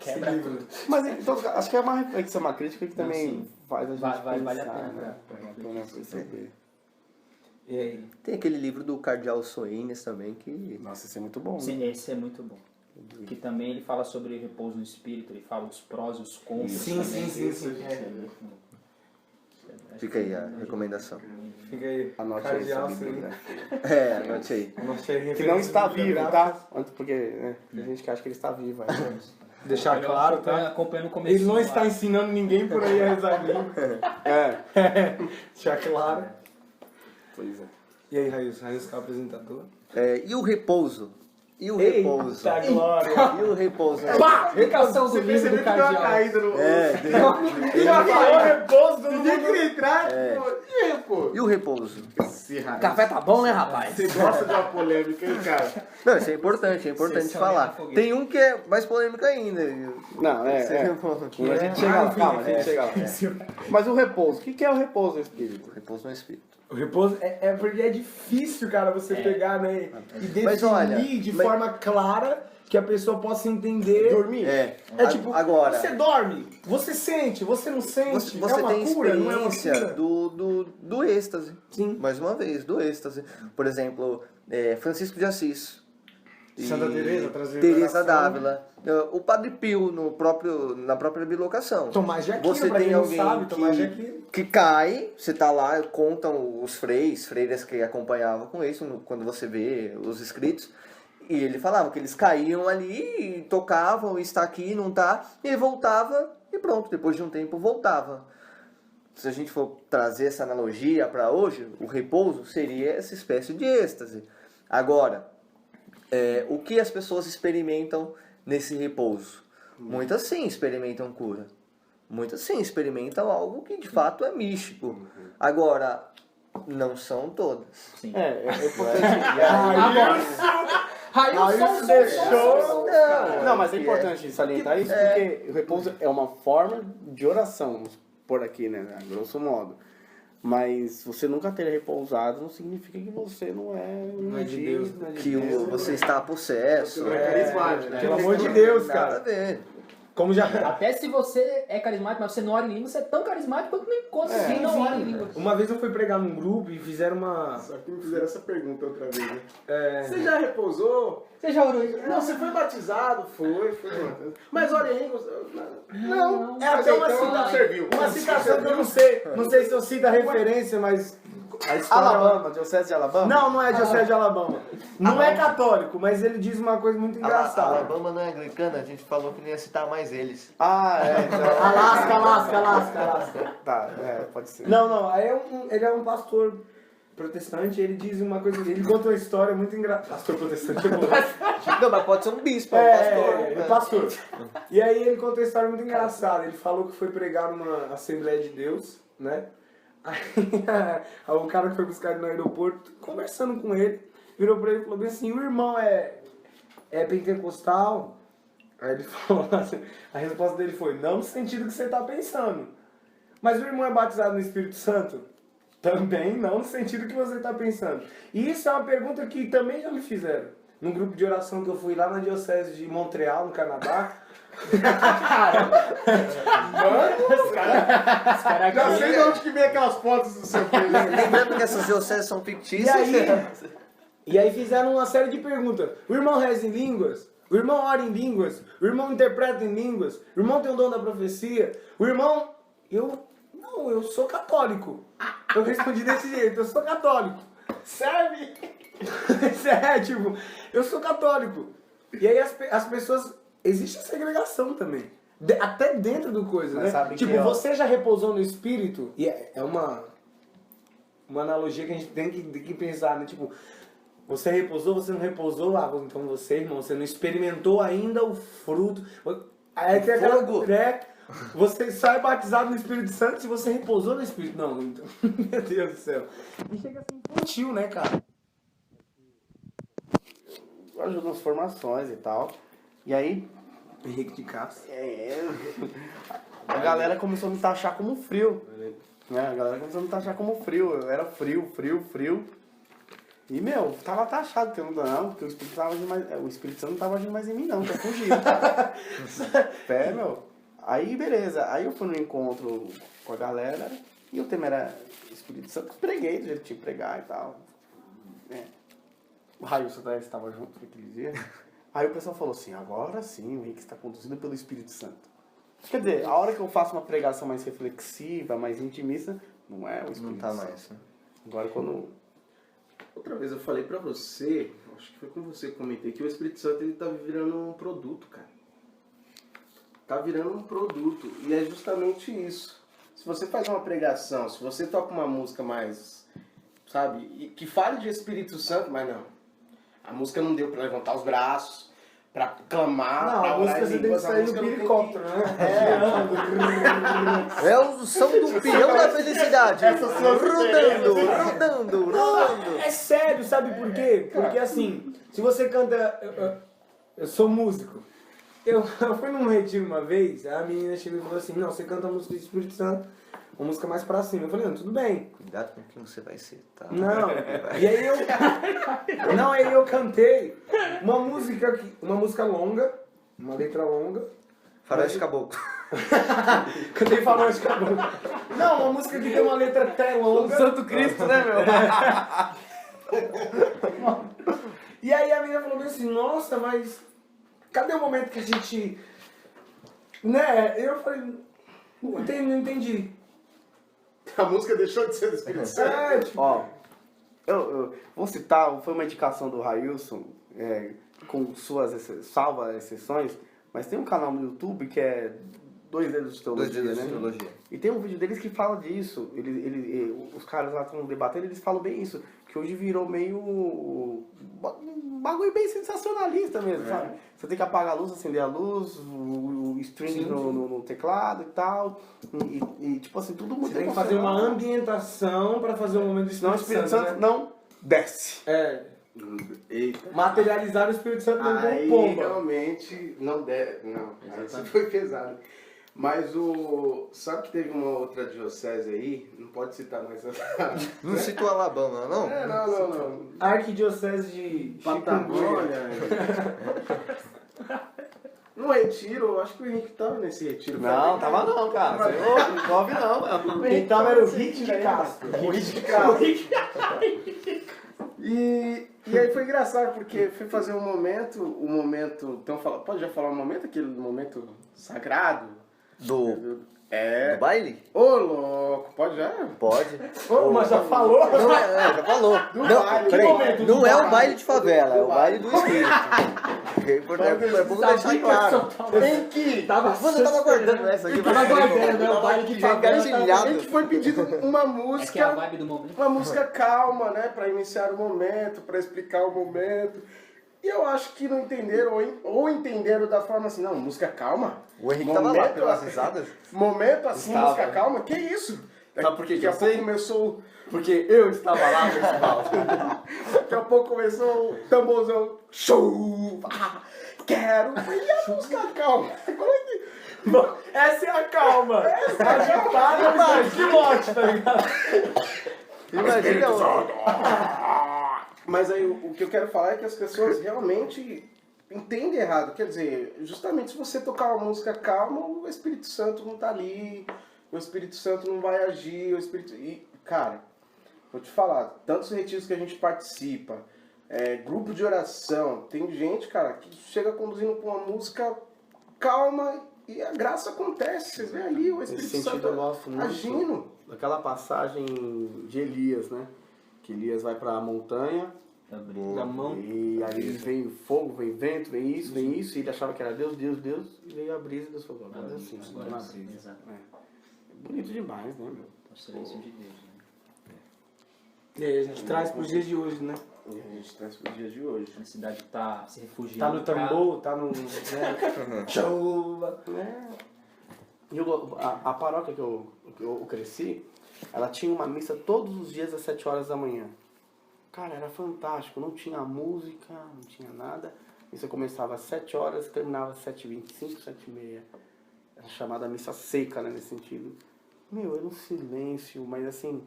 quebra tudo. Mas então, acho que é uma reflexão, uma crítica que também faz a gente Vale a pensar, pena né? pra Perceber. E aí? Tem aquele livro do Cardeal Soanes também que... Nossa, isso é muito bom. Sim, esse é muito bom. Que também ele fala sobre repouso no espírito, ele fala os prós e os contras. Sim. Fica aí a recomendação. Fica aí. Anote aí. Cardeal, esse livro, sim. né? Anote aí. Que não está vivo, tá? Porque né, tem gente que acha que ele está vivo. Aí. Deixar claro, tá? Acompanhando o começo. Ele não está ensinando ninguém por aí a rezar em língua. Deixar claro. Pois é. E aí, Raíssa? Raíssa é o apresentador. E o repouso? E o repouso? Eita glória! E o repouso? Pá! Recação do livro do cardeal. no... Já falou repouso, todo mundo queria entrar. E o repouso? Café tá bom, né, rapaz? Você gosta de uma polêmica, hein, cara? Não, isso é importante Vocês são falar. na fogueira. Tem um que é mais polêmico ainda. Não, A gente chega lá, calma, a gente chega lá. Mas o repouso, o que é o repouso no espírito? Repouso no espírito. O repouso é porque é difícil, cara, você pegar, né? E definir Mas olha, de forma clara que a pessoa possa entender. Dormir? É tipo, agora, você dorme, você sente, você não sente. você é uma tem cura, não é uma experiência cura? do êxtase. Sim. Mais uma vez, do êxtase. Por exemplo, Francisco de Assis. Santa E Teresa, trazer Teresa liberação. d'Ávila. O Padre Pio, na própria bilocação. Tomás de Aquino, Você pra tem quem não alguém sabe, Tomás de Aquino. que cai, você tá lá, contam os freiras que acompanhavam com isso, quando você vê os escritos, e ele falava que eles caíam ali, e tocavam, está aqui, não tá, e ele voltava, e pronto, depois de um tempo voltava. Se a gente for trazer essa analogia para hoje, o repouso seria essa espécie de êxtase. Agora, o que as pessoas experimentam nesse repouso? Muitas sim experimentam cura. Muitas sim experimentam algo que de fato é místico. Agora, não são todas. Sim. É importante. Raíssa deixou. Não, mas é importante salientar isso porque o repouso é uma forma de oração, vamos pôr aqui, né? Grosso modo. Mas você nunca ter repousado não significa que você não é de Deus. não é de Que Deus. você está possesso. Não é carismático, né? Pelo amor de Deus, Nada a cara. ver. Como já. Até se você é carismático, mas você não ora em língua, você é tão carismático quanto nem quem não ora em língua. Uma vez eu fui pregar num grupo e fizeram uma. Só que me fizeram essa pergunta outra vez, né? Você já repousou? Você já orou? Não, você foi batizado? Foi. Mas olha aí, não. É até uma então citação. serviu. Uma citação que eu não sei se eu cito a referência, mas. A história. Alabama, diocese de Alabama? Não é diocese de Alabama. Não é católico, mas ele diz uma coisa muito engraçada. Alabama não é anglicana, a gente falou que não ia citar mais eles. Então. Alasca. Tá, pode ser. Não, aí ele é um pastor protestante e ele diz uma coisa, ele conta uma história muito engraçada. Pastor protestante, Não, mas pode ser um bispo, um pastor. pastor. E aí ele conta uma história muito engraçada. Ele falou que foi pregar numa Assembleia de Deus, né? Aí o cara que foi buscar ele no aeroporto, conversando com ele, virou pra ele e falou bem assim, o irmão é pentecostal? Aí ele falou assim, a resposta dele foi, não no sentido que você tá pensando. Mas o irmão é batizado no Espírito Santo? Também não no sentido que você está pensando. E isso é uma pergunta que também já me fizeram. Num grupo de oração que eu fui lá na Diocese de Montreal, no Canadá. Os caras Já sei de onde que vem aquelas fotos do seu filho. Lembrando que essas dioceses são fictícias. E aí fizeram uma série de perguntas. O irmão reza em línguas? O irmão ora em línguas? O irmão interpreta em línguas? O irmão tem o dom da profecia? O irmão... eu sou católico. Eu respondi desse jeito, eu sou católico. Serve? Eu sou católico. E aí as pessoas... Existe a segregação também. Até dentro do coisa, né? Tipo, você já repousou no Espírito? E é uma analogia que a gente tem que pensar, né? Tipo, você repousou, você não repousou? Então você, irmão, você não experimentou ainda o fruto. Aí tem aquela... Você só é batizado no Espírito Santo se você repousou no Espírito. Não, então, meu Deus do céu. E chega assim infantil, né, cara? Ajuda nas formações e tal. E aí, Henrique de Castro. a galera começou a me taxar como frio. Né? A galera começou a me taxar como frio. Eu era frio. E, meu, tava taxado, porque o Espírito Santo não tava agindo mais em mim, não, tinha fugido. Meu. Aí, beleza. Aí eu fui no encontro com a galera e o tema era Espírito Santo. Preguei do jeito que tinha que pregar e tal. O Railson estava junto naquele dia. Aí o pessoal falou assim, agora sim, o Henrique está conduzido pelo Espírito Santo. Quer dizer, a hora que eu faço uma pregação mais reflexiva, mais intimista, não é o Espírito Santo. Não tá mais, né? Agora quando... Outra vez eu falei pra você, acho que foi com você que comentei, que o Espírito Santo ele tá virando um produto, cara. Tá virando um produto. E é justamente isso. Se você faz uma pregação, se você toca uma música mais, sabe, e que fale de Espírito Santo, mas não. A música não deu pra levantar os braços, pra clamar, Não, pra a música você tem que sair no helicóptero, né? É o som do peão da felicidade. Rodando. É sério, sabe por quê? Porque assim, se você canta... Eu sou músico. Eu fui num retiro uma vez, a menina chegou e falou assim, não, você canta a música do Espírito Santo, uma música mais pra cima. Eu falei, não, tudo bem. Cuidado com quem você vai ser, tá? Não, e aí eu cantei uma música longa, uma letra longa. Faroeste Caboclo. Cantei Faroeste Caboclo. Não, uma música que tem uma letra até longa. Santo Cristo, né, meu? E aí a menina falou assim, nossa, mas cadê o momento que a gente... Né? Eu falei, não entendi. A música deixou de ser do Espírito Santo. Tipo, Ó, eu vou citar, foi uma indicação do Railson, com suas salvas exceções, mas tem um canal no YouTube que é Dois Dedos de Teologia, né? E tem um vídeo deles que fala disso. Os caras lá estão debatendo, eles falam bem isso, que hoje virou meio um bagulho bem sensacionalista mesmo, sabe? Você tem que apagar a luz, acender a luz, o stream no teclado e tal. E tipo assim, tudo muito você tem que fazer uma ambientação pra fazer um momento do Senão o Espírito Espírito Santo não desce. Eita. Materializar o Espírito Santo não como Aí pomba. realmente não deve. Não, aí isso foi pesado. Mas sabe que teve uma outra diocese aí? Não pode citar mais essa. Não citou Alabama, não? Não. Arquidiocese de Patagônia. No retiro, eu acho que o Henrique tava nesse retiro. Não, tava não, cara. Você é louco, não ouve não. Quem tava era o Rick de Castro. O Rick de Castro. E aí foi engraçado, porque fui fazer um momento, então pode já falar um momento, aquele momento sagrado? Do baile? Ô, louco, pode já? Pode. Mas já falou? Não já falou. baile. Peraí, não é o baile de favela, é o baile do espírito. É bom deixar claro. Tem que... Você tava guardando essa aqui. Tava guardando, é o baile de favela. A gente foi pedindo uma É que é a música, vibe do momento. uma música calma, né? Pra iniciar o momento, pra explicar o momento. E eu acho que não entenderam, ou entenderam da forma assim, não, música calma? O Henrique tava lá pelas risadas. Momento assim, Estava. música calma? Que isso? Sabe por que Daqui a eu pouco sei? começou... Porque eu estava lá no festival. Daqui a pouco começou o tamborzão. Show! Quero! E a música calma? Como é que... Essa é a calma. A já tá no pilote, tá ligado? Imagina Mas aí o que eu quero falar é que as pessoas realmente entendem errado. Quer dizer, justamente se você tocar uma música calma, o Espírito Santo não tá ali, o Espírito Santo não vai agir, E, cara, vou te falar, tantos retiros que a gente participa, grupo de oração, tem gente, cara, que chega conduzindo com uma música calma e a graça acontece. Vocês veem ali o Nesse Espírito sentido Santo eu gosto muito agindo. daquela passagem de Elias, né? Que Elias vai pra montanha Da mão. e aí vem fogo, vem vento, vem isso, e ele achava que era Deus, e veio a brisa e Deus falou, agora é assim, agora na brisa. Exato. Bonito demais, né, meu? O silêncio de Deus, né? E aí a gente traz pros dias de hoje, né? E a gente traz pro dia de hoje. A cidade tá se refugiando. Tá no tambor, tá no... Né? Chuva. E a paróquia que eu cresci, ela tinha uma missa todos os dias às 7 horas da manhã. Cara, era fantástico, não tinha música, não tinha nada. missa começava às 7 horas, terminava às 7h25, 7h30. Era chamada missa seca, né, nesse sentido. Meu, era um silêncio, mas assim,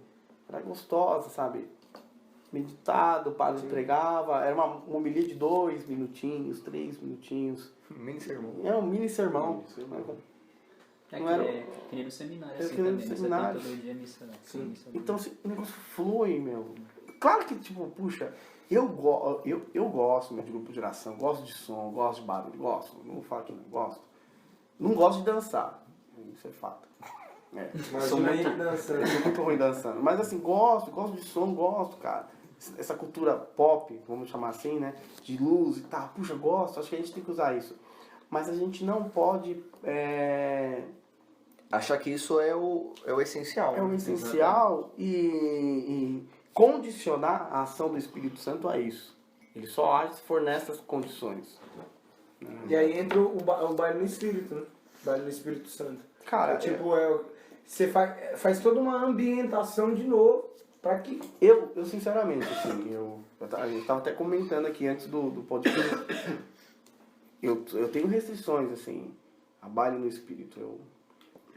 era gostosa, sabe? Meditado, o padre pregava, era uma homilia de 2 minutinhos, 3 minutinhos. Mini sermão. É um mini sermão. É Não que, era- que nem no seminário, É assim que nem no também. seminário. Você tem todo dia missa. Missa Então assim, o negócio flui, meu. Claro que, tipo, puxa, eu gosto, meu, de grupo de oração, gosto de som, gosto de barulho, gosto. Não vou falar que não gosto. Não gosto de dançar. Isso é fato. É. Sou Imagina aí muito, dançando. sou muito ruim dançando. Mas assim, gosto de som, gosto, cara. Essa cultura pop, vamos chamar assim, né? De luz e tal. Puxa, gosto, acho que a gente tem que usar isso. Mas a gente não pode. Achar que isso é o essencial. É o né? essencial e condicionar a ação do Espírito Santo a isso. Ele só age se for nessas condições. E aí entra o baile no Espírito, né? Baile no Espírito Santo. Cara, Tipo, você faz toda uma ambientação de novo pra que... eu sinceramente, assim, a gente tava até comentando aqui antes do podcast. Eu tenho restrições, assim, a baile no Espírito. Eu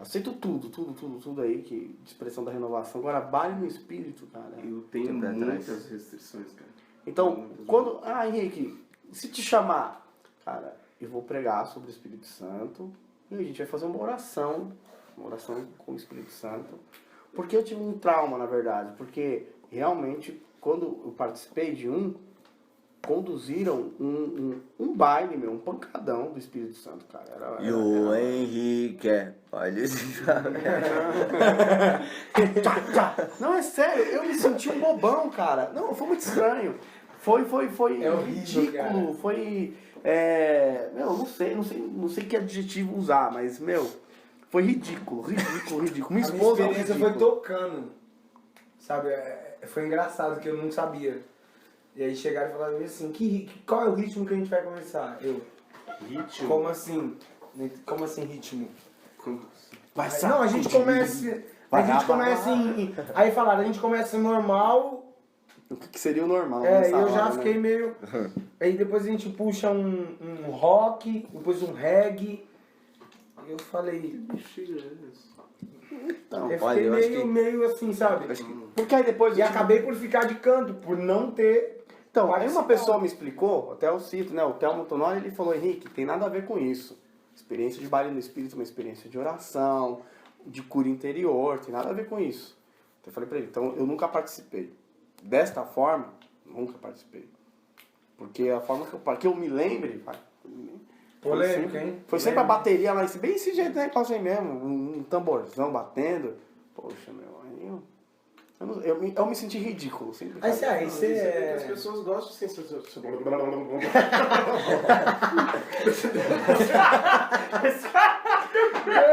aceito tudo aí, que de expressão da renovação. Agora, baile no Espírito, cara. Eu tenho Tem pé atrás. muitas restrições, cara. Então, quando... Ah, Henrique, se te chamar, cara, eu vou pregar sobre o Espírito Santo e a gente vai fazer uma oração com o Espírito Santo. Porque eu tive um trauma, na verdade. Porque, realmente, quando eu participei de conduziram um baile, meu, um pancadão do Espírito Santo, cara. E o Henrique é palhacinho. Não, é sério, eu me senti um bobão, cara. Não, foi muito estranho. Foi É horrível, ridículo, cara. foi... Meu, não sei que adjetivo usar, mas, meu, foi ridículo. Minha A minha esposa experiência ridículo. foi tocando. Sabe? Foi engraçado, que eu não sabia. E aí chegaram e falaram assim, qual é o ritmo que a gente vai começar? Ritmo. Como assim? Como assim ritmo? Vai Não, a gente começa... Aí falaram, a gente começa normal. O que seria o normal? E nessa eu hora, já né? fiquei meio... Aí depois a gente puxa um rock, depois um reggae. Eu falei... Então, Eu olha, fiquei eu acho meio assim, sabe? porque aí depois... E acabei por ficar de canto, por não ter... Então, aí uma participado. pessoa me explicou, até eu cito, né? O Telmo Tonoli, ele falou, Henrique, tem nada a ver com isso. Experiência de baile no Espírito é uma experiência de oração, de cura interior, tem nada a ver com isso. Então eu falei pra ele, então eu nunca participei. Desta forma, nunca participei. Porque a forma que eu me lembre, pai, Polêmica, hein? foi sempre a bateria lá, bem esse jeito, né? Quase mesmo, um tamborzão batendo. Poxa, meu, aí eu me senti ridículo. Sempre, Aí cara. você Que as é... pessoas gostam de sensação.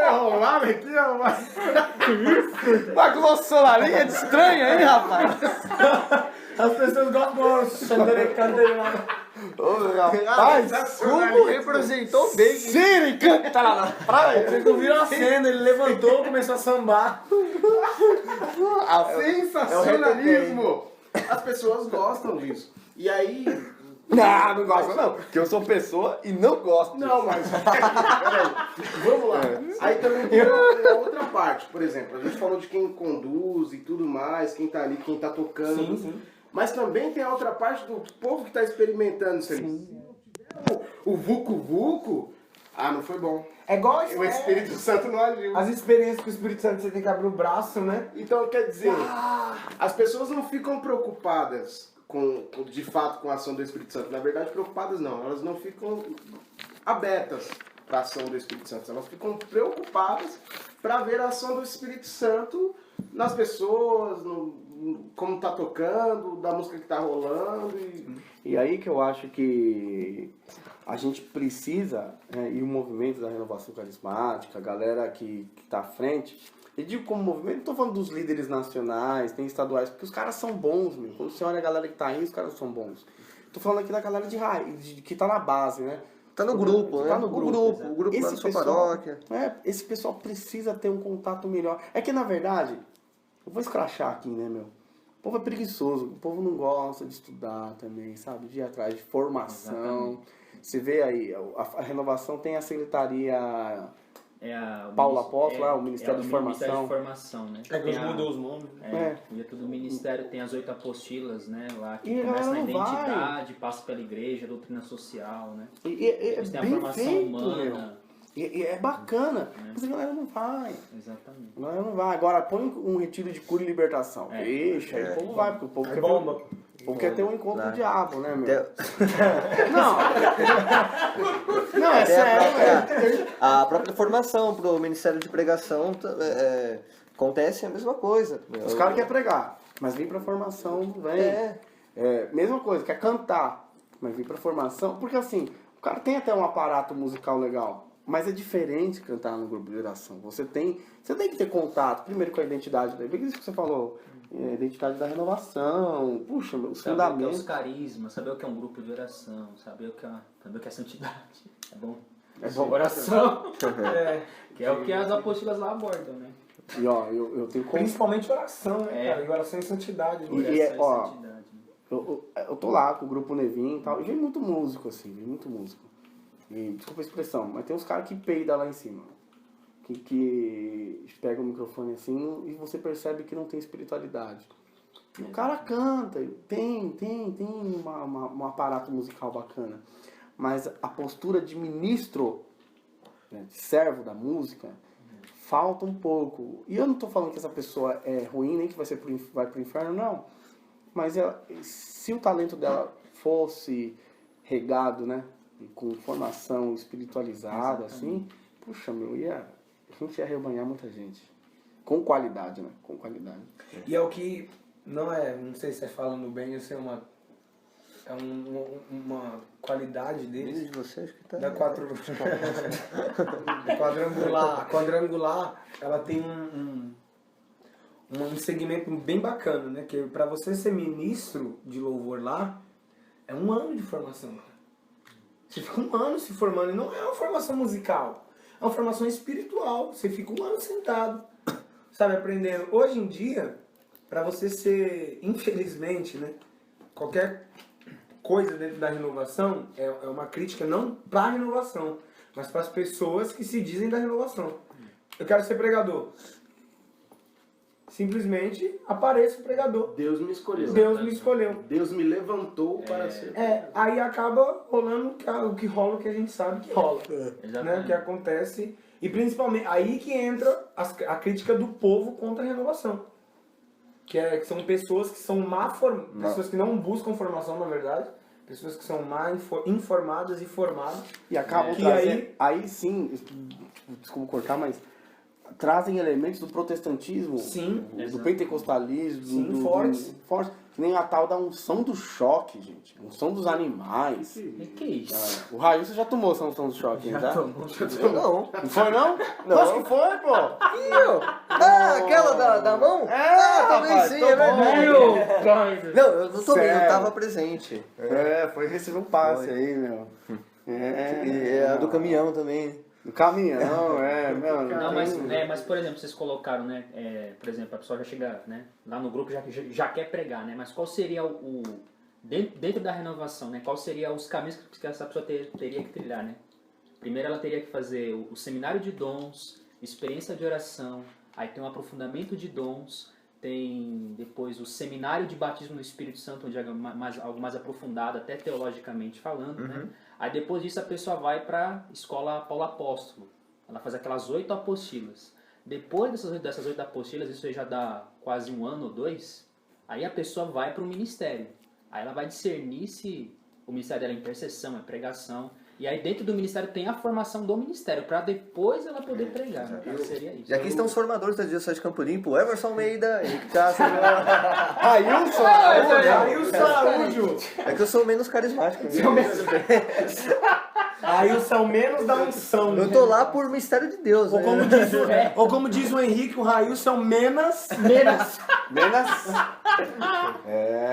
Rolar aqui, ó. Tá com uma solarinha de estranha aí, rapaz? As pessoas gostam de candeira. Ô, rapaz, Como representou bem. Siri canta lá na praia. Vocês não viram a cena, ele levantou, começou a sambar. Sensacionalismo! As pessoas gostam disso. E aí. Não gosto não. Porque eu sou pessoa e não gosto. Não, mas. Peraí. Vamos lá. Aí também tem uma outra parte. Por exemplo, a gente falou de quem conduz e tudo mais, quem tá ali, quem tá tocando. Sim, sim. Mas também tem a outra parte do povo que tá experimentando isso aí. O vucu-vucu. Ah, não foi bom. É igual O Espírito Santo não agiu. as experiências com o Espírito Santo, você tem que abrir o braço, né? Então, quer dizer, as pessoas não ficam preocupadas de fato com a ação do Espírito Santo. Na verdade, preocupadas não. Elas não ficam abertas para a ação do Espírito Santo. Elas ficam preocupadas para ver a ação do Espírito Santo nas pessoas, como está tocando, da música que está rolando. E aí que eu acho que a gente precisa, e o movimento da renovação carismática, a galera que tá à frente, eu digo como movimento, não tô falando dos líderes nacionais, tem estaduais, porque os caras são bons, meu. Quando você olha a galera que tá aí, os caras são bons. Tô falando aqui da galera de raiz, que tá na base, né? Tá no grupo, né? Tá no grupo. O grupo lá da sua pessoal, paróquia. esse pessoal precisa ter um contato melhor. É que, na verdade, eu vou escrachar aqui, né, meu? O povo é preguiçoso, o povo não gosta de estudar também, sabe? De ir atrás de formação. Exatamente. Você vê aí, a renovação tem a secretaria O Paulo Apóstolo, o Ministério de o Formação. Ministério de Formação, né? É que hoje mudou os nomes. E tudo ministério tem as 8 apostilas, né? Lá que E começa na não vai. identidade, passa pela igreja, doutrina social, né? É Eles têm a bem formação feito, humana. E é bacana, mas a galera não vai. Exatamente. A galera não vai. Agora põe um retiro de cura e libertação. Deixa, aí o povo vai, porque o povo quer bomba. O povo quer ter um encontro com o diabo, né, meu? Não, é sério. A própria formação pro Ministério de Pregação acontece a mesma coisa. Os caras querem pregar, mas vem pra formação, não vem. Mesma coisa, quer cantar, mas vem pra formação. Porque assim, o cara tem até um aparato musical legal, mas é diferente cantar no grupo de oração. Você tem que ter contato, primeiro com a identidade. Isso que você falou, a identidade da renovação, puxa, os Saber o que é fundamentos. os carismas, saber o que é um grupo de oração, saber o que é a santidade. É bom? É bom. Oração. Que é o que as apóstolas lá abordam, né? E ó, eu tenho Principalmente oração, né, cara? E oração e santidade. Né? E ó, santidade. eu tô lá com o grupo Nevin e tal, e vem muito músico, assim, vem muito músico. E, desculpa a expressão, mas tem uns caras que peidam lá em cima. Que pega o microfone assim e você percebe que não tem espiritualidade. E o cara canta, tem um aparato musical bacana. Mas a postura de ministro, né, de servo da música, falta um pouco. E eu não tô falando que essa pessoa é ruim, nem que vai pro inferno, não. Mas se o talento dela fosse regado, né, com formação espiritualizada, assim, puxa, meu, a gente ia arrebanhar muita gente. Com qualidade, né? Com qualidade. E é o que, não sei se é falando bem, isso é uma qualidade deles. De você, acho que tá. Da quadrangular, ela tem um segmento bem bacana, né? Que para você ser ministro de louvor lá, é 1 ano de formação. Você fica 1 ano se formando, e não é uma formação musical, é uma formação espiritual. Você fica 1 ano sentado, sabe, aprendendo. Hoje em dia, para você ser, infelizmente, né, qualquer coisa dentro da renovação é uma crítica não para a renovação, mas para as pessoas que se dizem da renovação. Eu quero ser pregador. Simplesmente apareço pregador. Deus me escolheu. Deus me escolheu. Deus me levantou para ser. Aí acaba rolando o que rola, o que a gente sabe que rola. Né? O que acontece. E principalmente, aí que entra a crítica do povo contra a renovação. Que são pessoas que são pessoas que não buscam formação, na verdade. Pessoas que são má informadas e formadas. E acabam trazendo... Aí sim, desculpa cortar, mas... trazem elementos do protestantismo, Sim, do pentecostalismo, sim, fortes. Que nem a tal da unção do choque, gente. Unção dos animais. Que isso? O Raíssa já tomou essa unção do choque, hein, já? Não. Não foi, não? Não. Acho que foi, pô. Aquela da mão? Também rapaz, sim, tomou. é verdade. Não, eu não tomei, eu Sério? tava presente. Foi receber um passe Foi. aí, meu. E a do caminhão também. Do caminhão, meu. Não, mas por exemplo, vocês colocaram, né? Por exemplo, a pessoa já chega, né? Lá no grupo já quer pregar, né? Mas qual seria dentro da renovação, né? Qual seria os caminhos que essa pessoa teria que trilhar, né? Primeiro ela teria que fazer o seminário de dons, experiência de oração, aí tem um aprofundamento de dons, tem depois o seminário de batismo no Espírito Santo, onde é algo mais aprofundado, até teologicamente falando, né? Aí depois disso a pessoa vai para a escola Paulo Apóstolo. Ela faz aquelas 8 apostilas. Depois dessas 8 apostilas, isso aí já dá quase 1 ano ou 2, aí a pessoa vai para o ministério. Aí ela vai discernir se o ministério dela é intercessão, é pregação. E aí dentro do ministério tem a formação do ministério, para depois ela poder pregar. Seria isso. E aqui estão os formadores da Diocese de Campo Limpo, Everson Almeida, Henrique Castro. Ailson Araújo! É que eu sou menos carismático. Né? Ailson menos da unção. Eu tô lá por mistério de Deus. Ou como diz o Henrique, o Railson menos.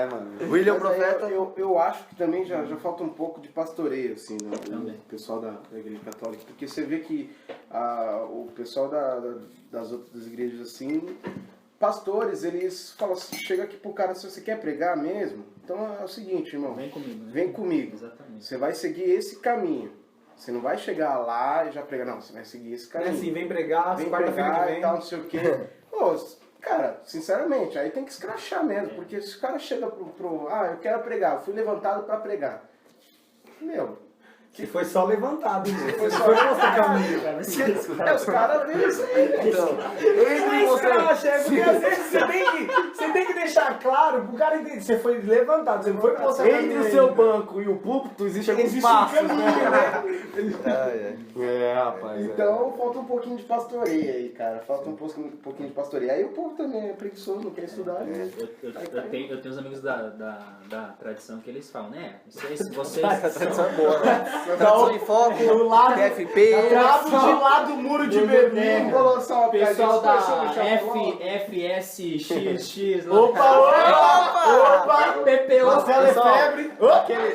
mano. William Mas Profeta. Eu acho que também já falta um pouco de pastoreio, assim, no pessoal da Igreja Católica. Porque você vê que o pessoal das outras igrejas, assim, pastores, eles falam assim, chega aqui pro cara, se você quer pregar mesmo, então é o seguinte, irmão. Vem comigo. Né? Vem comigo. Exatamente. Você vai seguir esse caminho. Você não vai chegar lá e já pregar, não, você vai seguir esse É caminho. assim, vem pregar, Vem quarta-feira que pregar vem. e tal, não sei o quê. Pô, cara, sinceramente, aí tem que escrachar mesmo, porque se o cara chega pro eu quero pregar, eu fui levantado pra pregar. Meu, Que foi só levantado, né? foi só postar caminho. os caras viram isso aí, então. Porque às vezes você tem que deixar claro pro cara entender. Você foi levantado, você não foi postar Entre caminho. o seu banco e o púlpito existe alguns Existe passos, um caminho, né? É, rapaz. Então falta um pouquinho de pastoreio aí, cara. Falta um pouquinho de pastoreio. Aí o povo também é preguiçoso, não quer estudar. Né? Eu tenho uns amigos da tradição que eles falam, né? Vocês Essa tradição são... é boa, né? Tradição em foco, TFP. Travo de lá do muro de Berlim. Vou lançar uma Pessoal da FSXX lá. Opa! PPO. Marcelo é febre.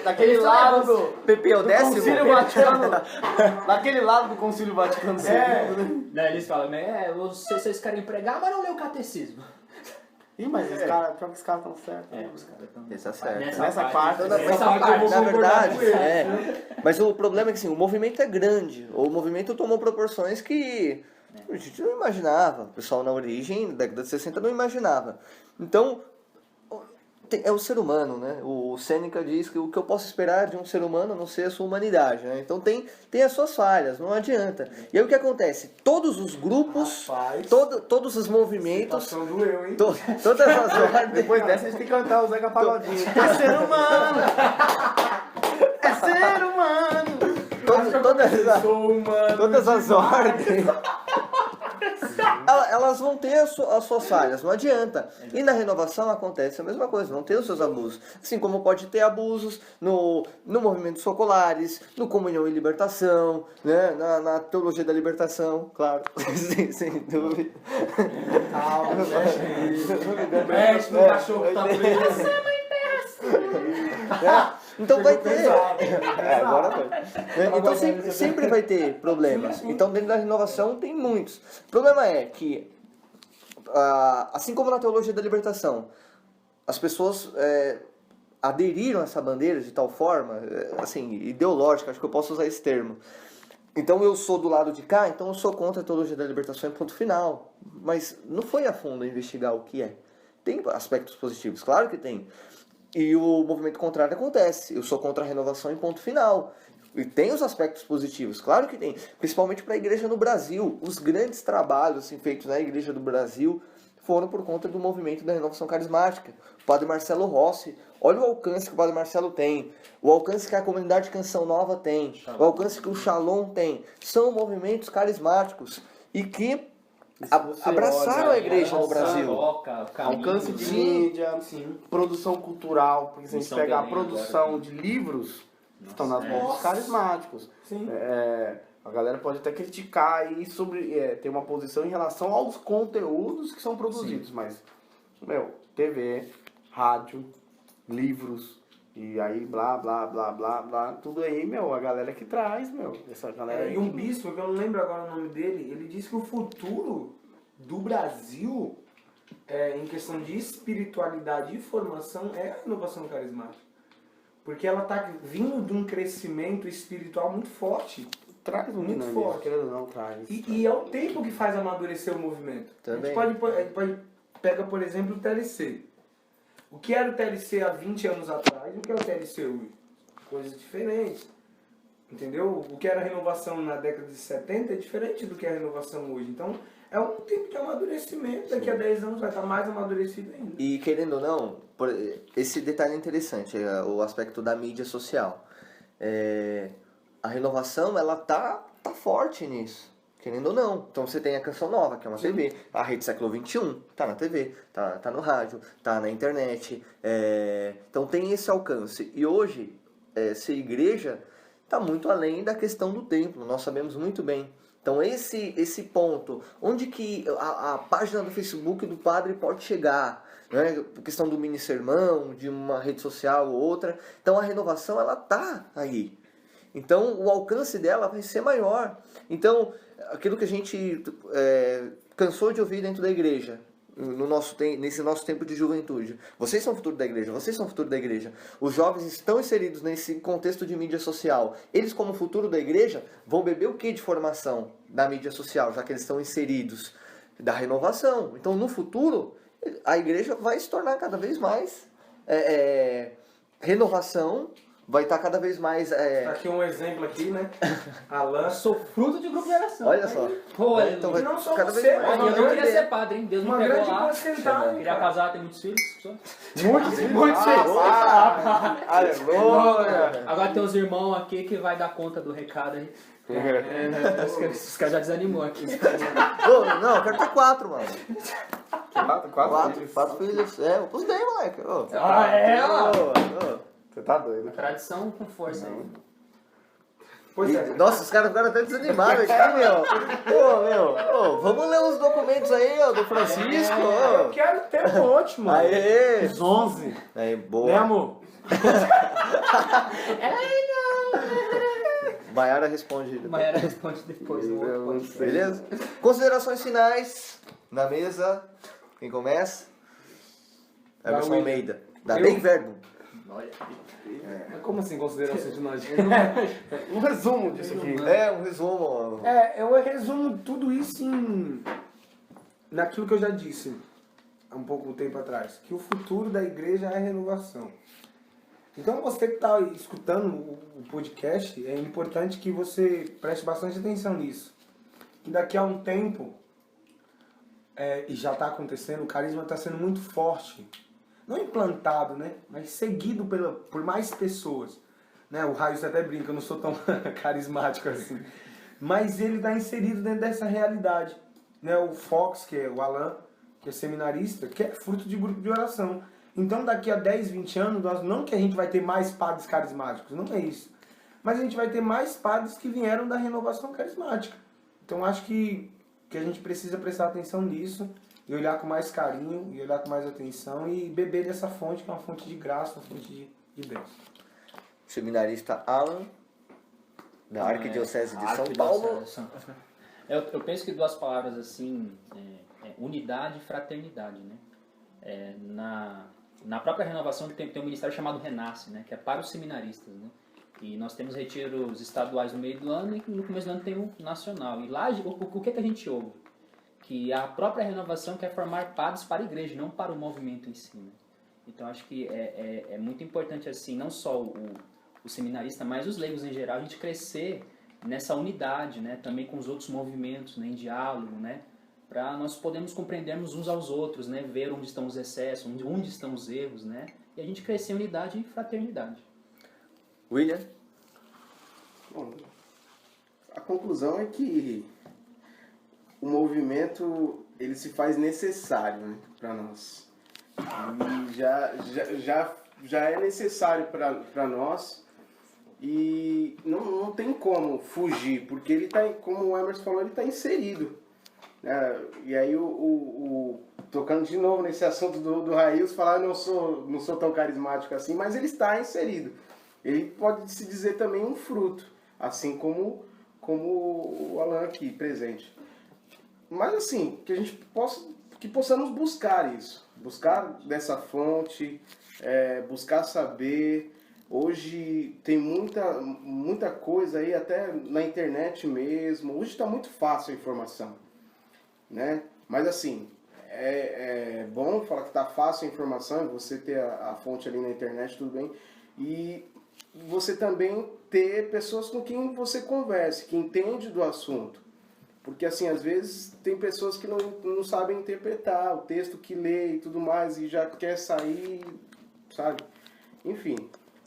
Daquele lado do PP é o décimo? Concílio Vaticano. Daquele lado do Concílio Vaticano II, né? Daí eles falam, vocês querem pregar, mas não lê o catecismo. Ih, mas os caras estão certos. Os caras estão... Isso é certo. Nessa parte, Essa parte eu vou Na concordar verdade, com ele. mas o problema é que assim, o movimento é grande. O movimento tomou proporções que a gente não imaginava. O pessoal na origem, na década de 60, não imaginava. Então, é o ser humano, né? O Sêneca diz que o que eu posso esperar de um ser humano a não ser a sua humanidade, né? Então tem as suas falhas, não adianta. E aí o que acontece? Todos os grupos, Rapaz. todos os movimentos, Situação doeu, hein? todas as ordens... depois dessa a gente tem que cantar o Zeca Pagodinho. É ser humano! É ser humano! Todas as ordens, elas vão ter as suas falhas, não adianta. E na renovação acontece a mesma coisa, vão ter os seus abusos. Assim como pode ter abusos no movimento Socolares, no Comunhão e Libertação, né? na Teologia da Libertação, claro, sem dúvida. Mexe no cachorro que tá preso. Então vai ter. Agora vai. Então sempre vai ter problemas. Então dentro da renovação tem muitos. O problema é que, assim como na Teologia da Libertação, as pessoas aderiram a essa bandeira de tal forma, assim, ideológica, acho que eu posso usar esse termo. Então eu sou do lado de cá, então eu sou contra a Teologia da Libertação em ponto final. Mas não foi a fundo investigar o que é. Tem aspectos positivos, claro que tem. E o movimento contrário acontece. Eu sou contra a renovação em ponto final. E tem os aspectos positivos, claro que tem. Principalmente para a igreja no Brasil. Os grandes trabalhos assim, feitos na igreja do Brasil foram por conta do movimento da renovação carismática. O padre Marcelo Rossi, olha o alcance que o padre Marcelo tem. O alcance que a comunidade Canção Nova tem. O alcance que o Shalom tem. São movimentos carismáticos. E que abraçaram a igreja no Brasil. Alcance de mídia, produção cultural, porque se a gente pegar a produção de livros, estão nas mãos dos carismáticos. Sim. A galera pode até criticar aí sobre ter uma posição em relação aos conteúdos que são produzidos, mas, TV, rádio, livros, e aí blá, blá, blá, blá, blá, tudo aí, a galera que traz, essa galera aí. E um bispo, que eu não lembro agora o nome dele, ele disse que o futuro do Brasil, em questão de espiritualidade e formação, é a renovação carismática. Porque ela está vindo de um crescimento espiritual muito forte. Traz um muito dinamismo, forte. querendo ou não, traz. E é o tempo que faz amadurecer o movimento. Também. A gente pode pega, por exemplo, o TLC. O que era o TLC há 20 anos atrás e o que é o TLC hoje? Coisas diferentes. Entendeu? O que era a renovação na década de 70 é diferente do que é a renovação hoje. Então, é um tempo de amadurecimento. Daqui a 10 anos vai estar mais amadurecido ainda. E querendo ou não, esse detalhe é interessante, o aspecto da mídia social. A renovação, ela tá forte nisso, querendo ou não. Então você tem a Canção Nova, que é uma TV, a Rede Século XXI, tá na TV, tá no rádio, tá na internet. Então tem esse alcance. E hoje, ser igreja está muito além da questão do templo, nós sabemos muito bem. Então esse ponto, onde que a página do Facebook do padre pode chegar, né? A questão do mini sermão, de uma rede social ou outra. Então a renovação, ela tá aí. Então o alcance dela vai ser maior. Então aquilo que a gente cansou de ouvir dentro da igreja, nesse nosso tempo de juventude. Vocês são o futuro da igreja, vocês são o futuro da igreja. Os jovens estão inseridos nesse contexto de mídia social. Eles, como futuro da igreja, vão beber o que de formação da mídia social, já que eles estão inseridos? Da renovação. Então, no futuro, a igreja vai se tornar cada vez mais renovação, vai estar cada vez mais... Aqui um exemplo aqui, né? Alan. Sou fruto de grupo de oração. Olha só. Pô, Então vai não só cada você, vez mais. mas eu não queria ser padre, hein? Deus me uma pegou grande lá. porcentagem, Queria cara. casar, ter muitos filhos. Só. Muitos Aleluia! Agora tem uns irmãos aqui que vai dar conta do recado aí. Os caras já desanimou aqui. Ô, não, eu quero ter 4, mano. 4 filhos. Os bem, moleque. Ô. Você tá doido. Tradição com força aí. Pois é. Nossa, os caras ficaram até desanimados aqui, meu. Vamos ler os documentos aí, ó, do Francisco. Eu quero ter um monte, mano. Aê! Os 11. Aí, boa. Né, amor? Maiara responde. Maiara responde depois. Beleza? Considerações finais na mesa. Quem começa? Emerson Almeida. Dá bem verbo. Mas como assim considerações finais? Um resumo disso aqui. Um resumo. Eu resumo tudo isso naquilo que eu já disse há um pouco tempo atrás, que o futuro da igreja é a renovação. Então você que está escutando o podcast, é importante que você preste bastante atenção nisso. Que daqui a um tempo, e já está acontecendo, o carisma está sendo muito forte. Não implantado, né? Mas seguido por mais pessoas. Né? O Raio até brinca, eu não sou tão carismático assim. Mas ele está inserido dentro dessa realidade. Né? O Fox, que é o Alan, que é seminarista, que é fruto de grupo de oração. Então daqui a 10, 20 anos, não que a gente vai ter mais padres carismáticos, não é isso. Mas a gente vai ter mais padres que vieram da renovação carismática. Então acho que a gente precisa prestar atenção nisso, e olhar com mais carinho, e olhar com mais atenção, e beber dessa fonte, que é uma fonte de graça, uma fonte de Deus. Seminarista Alan, da Arquidiocese de São Paulo. Eu penso que 2 palavras assim, unidade e fraternidade, né? Na própria renovação tem um ministério chamado Renasce, né? Que é para os seminaristas, né? E nós temos retiros estaduais no meio do ano e no começo do ano tem o nacional. E lá, o que a gente ouve? Que a própria renovação quer formar padres para a igreja, não para o movimento em si. Né? Então acho que é muito importante assim, não só o seminarista, mas os leigos em geral, a gente crescer nessa unidade, né? Também com os outros movimentos, né? Em diálogo, né? Para nós podermos compreendermos uns aos outros, né? Ver onde estão os excessos, onde estão os erros, né? E a gente crescer em unidade e fraternidade. William? Bom, a conclusão é que o movimento ele se faz necessário, né, para nós. E já é necessário para nós e não tem como fugir, porque ele está, como o Emerson falou, ele está inserido. E aí, tocando de novo nesse assunto do Raílson, falar não sou tão carismático assim, mas ele está inserido. Ele pode se dizer também um fruto, assim como o Alan aqui presente. Mas assim, que possamos buscar isso, buscar dessa fonte, buscar saber. Hoje tem muita coisa aí, até na internet mesmo. Hoje está muito fácil a informação, né? Mas assim, é bom falar que está fácil a informação, você ter a fonte ali na internet, tudo bem. E você também ter pessoas com quem você converse, que entende do assunto. Porque, assim, às vezes tem pessoas que não sabem interpretar o texto que lê e tudo mais, e já quer sair, sabe? Enfim,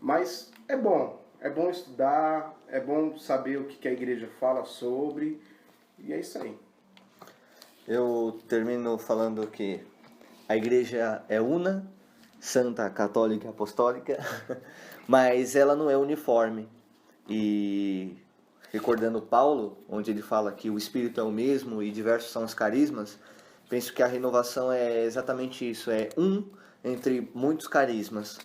mas é bom estudar, é bom saber o que a igreja fala sobre, e é isso aí. Eu termino falando que a igreja é una, santa, católica e apostólica, mas ela não é uniforme. E recordando Paulo, onde ele fala que o Espírito é o mesmo e diversos são os carismas, penso que a renovação é exatamente isso, é um entre muitos carismas.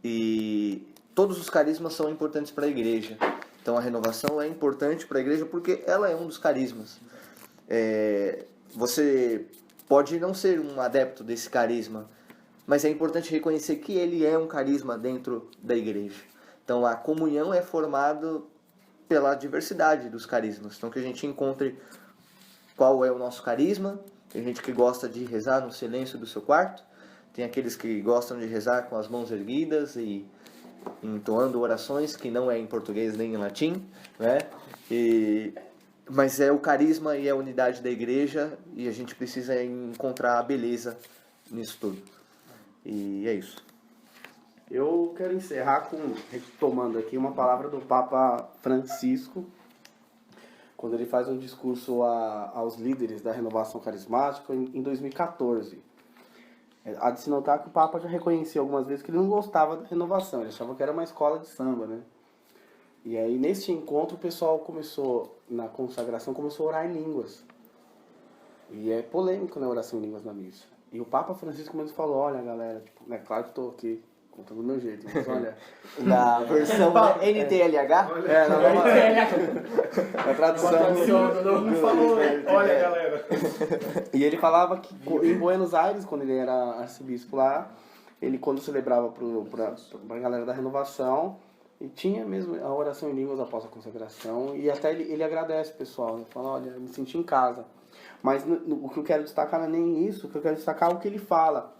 E todos os carismas são importantes para a igreja. Então a renovação é importante para a igreja porque ela é um dos carismas. Você pode não ser um adepto desse carisma, mas é importante reconhecer que ele é um carisma dentro da igreja. Então a comunhão é formada pela diversidade dos carismas. Então que a gente encontre qual é o nosso carisma. Tem gente que gosta de rezar no silêncio do seu quarto. Tem aqueles que gostam de rezar com as mãos erguidas e entoando orações, que não é em português nem em latim, né? Mas é o carisma e a unidade da igreja, e a gente precisa encontrar a beleza nisso tudo. E é isso. Eu quero encerrar retomando aqui uma palavra do Papa Francisco, quando ele faz um discurso aos líderes da renovação carismática em 2014. Há de se notar que o Papa já reconheceu algumas vezes que ele não gostava da renovação, ele achava que era uma escola de samba, né? E aí, neste encontro, o pessoal na consagração, começou a orar em línguas. E é polêmico, né, oração em línguas na missa. E o Papa Francisco mesmo falou, olha, galera, tipo, claro que estou aqui contando do meu jeito, mas olha... Na versão NTLH? Na tradução... Não falou, olha, galera. E ele falava que em Buenos Aires, quando ele era arcebispo lá, ele quando celebrava para a galera da renovação, e tinha mesmo a oração em línguas após a consagração, e até ele agradece o pessoal, ele fala, olha, eu me senti em casa. Mas o que eu quero destacar não é nem isso, o que eu quero destacar é o que ele fala,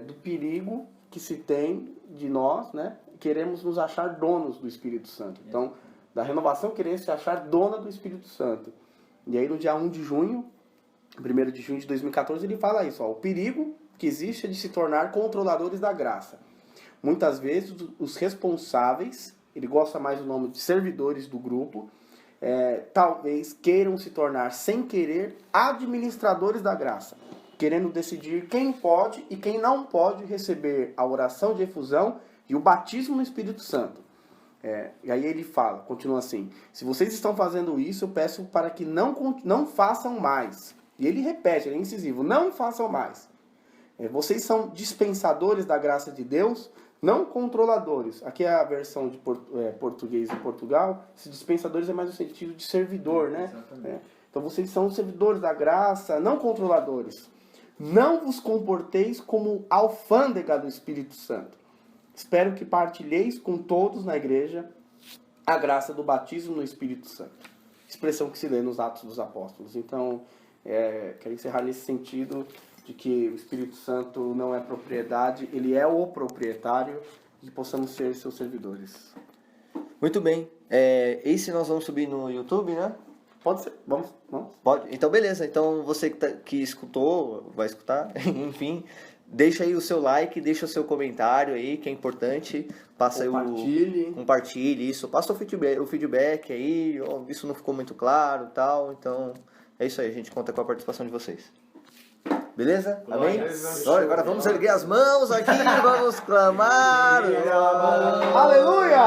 do perigo que se tem de nós, né? Queremos nos achar donos do Espírito Santo. Então, da renovação, querer se achar dona do Espírito Santo. E aí, no dia 1 de junho, 1º de junho de 2014, ele fala isso, o perigo que existe é de se tornar controladores da graça. Muitas vezes, os responsáveis, ele gosta mais do nome de servidores do grupo, talvez queiram se tornar, sem querer, administradores da graça, querendo decidir quem pode e quem não pode receber a oração de efusão e o batismo no Espírito Santo. E aí ele fala, continua assim, se vocês estão fazendo isso, eu peço para que não façam mais. E ele repete, ele é incisivo, não façam mais. Vocês são dispensadores da graça de Deus, não controladores. Aqui é a versão de português de Portugal. Esses dispensadores é mais no sentido de servidor, né? Então vocês são servidores da graça, não controladores. Não vos comporteis como alfândega do Espírito Santo. Espero que partilheis com todos na igreja a graça do batismo no Espírito Santo. Expressão que se lê nos Atos dos Apóstolos. Então, quero encerrar nesse sentido de que o Espírito Santo não é propriedade, ele é o proprietário, e possamos ser seus servidores. Muito bem. Esse nós vamos subir no YouTube, né? Pode ser. Vamos. Pode. Então, beleza. Então, você que escutou, vai escutar, enfim, deixa aí o seu like, deixa o seu comentário aí, que é importante. Compartilhe isso. Passa o feedback aí, isso não ficou muito claro e tal. Então, é isso aí. A gente conta com a participação de vocês. Beleza? Amém? Agora vamos erguer as mãos aqui, vamos clamar. Aleluia!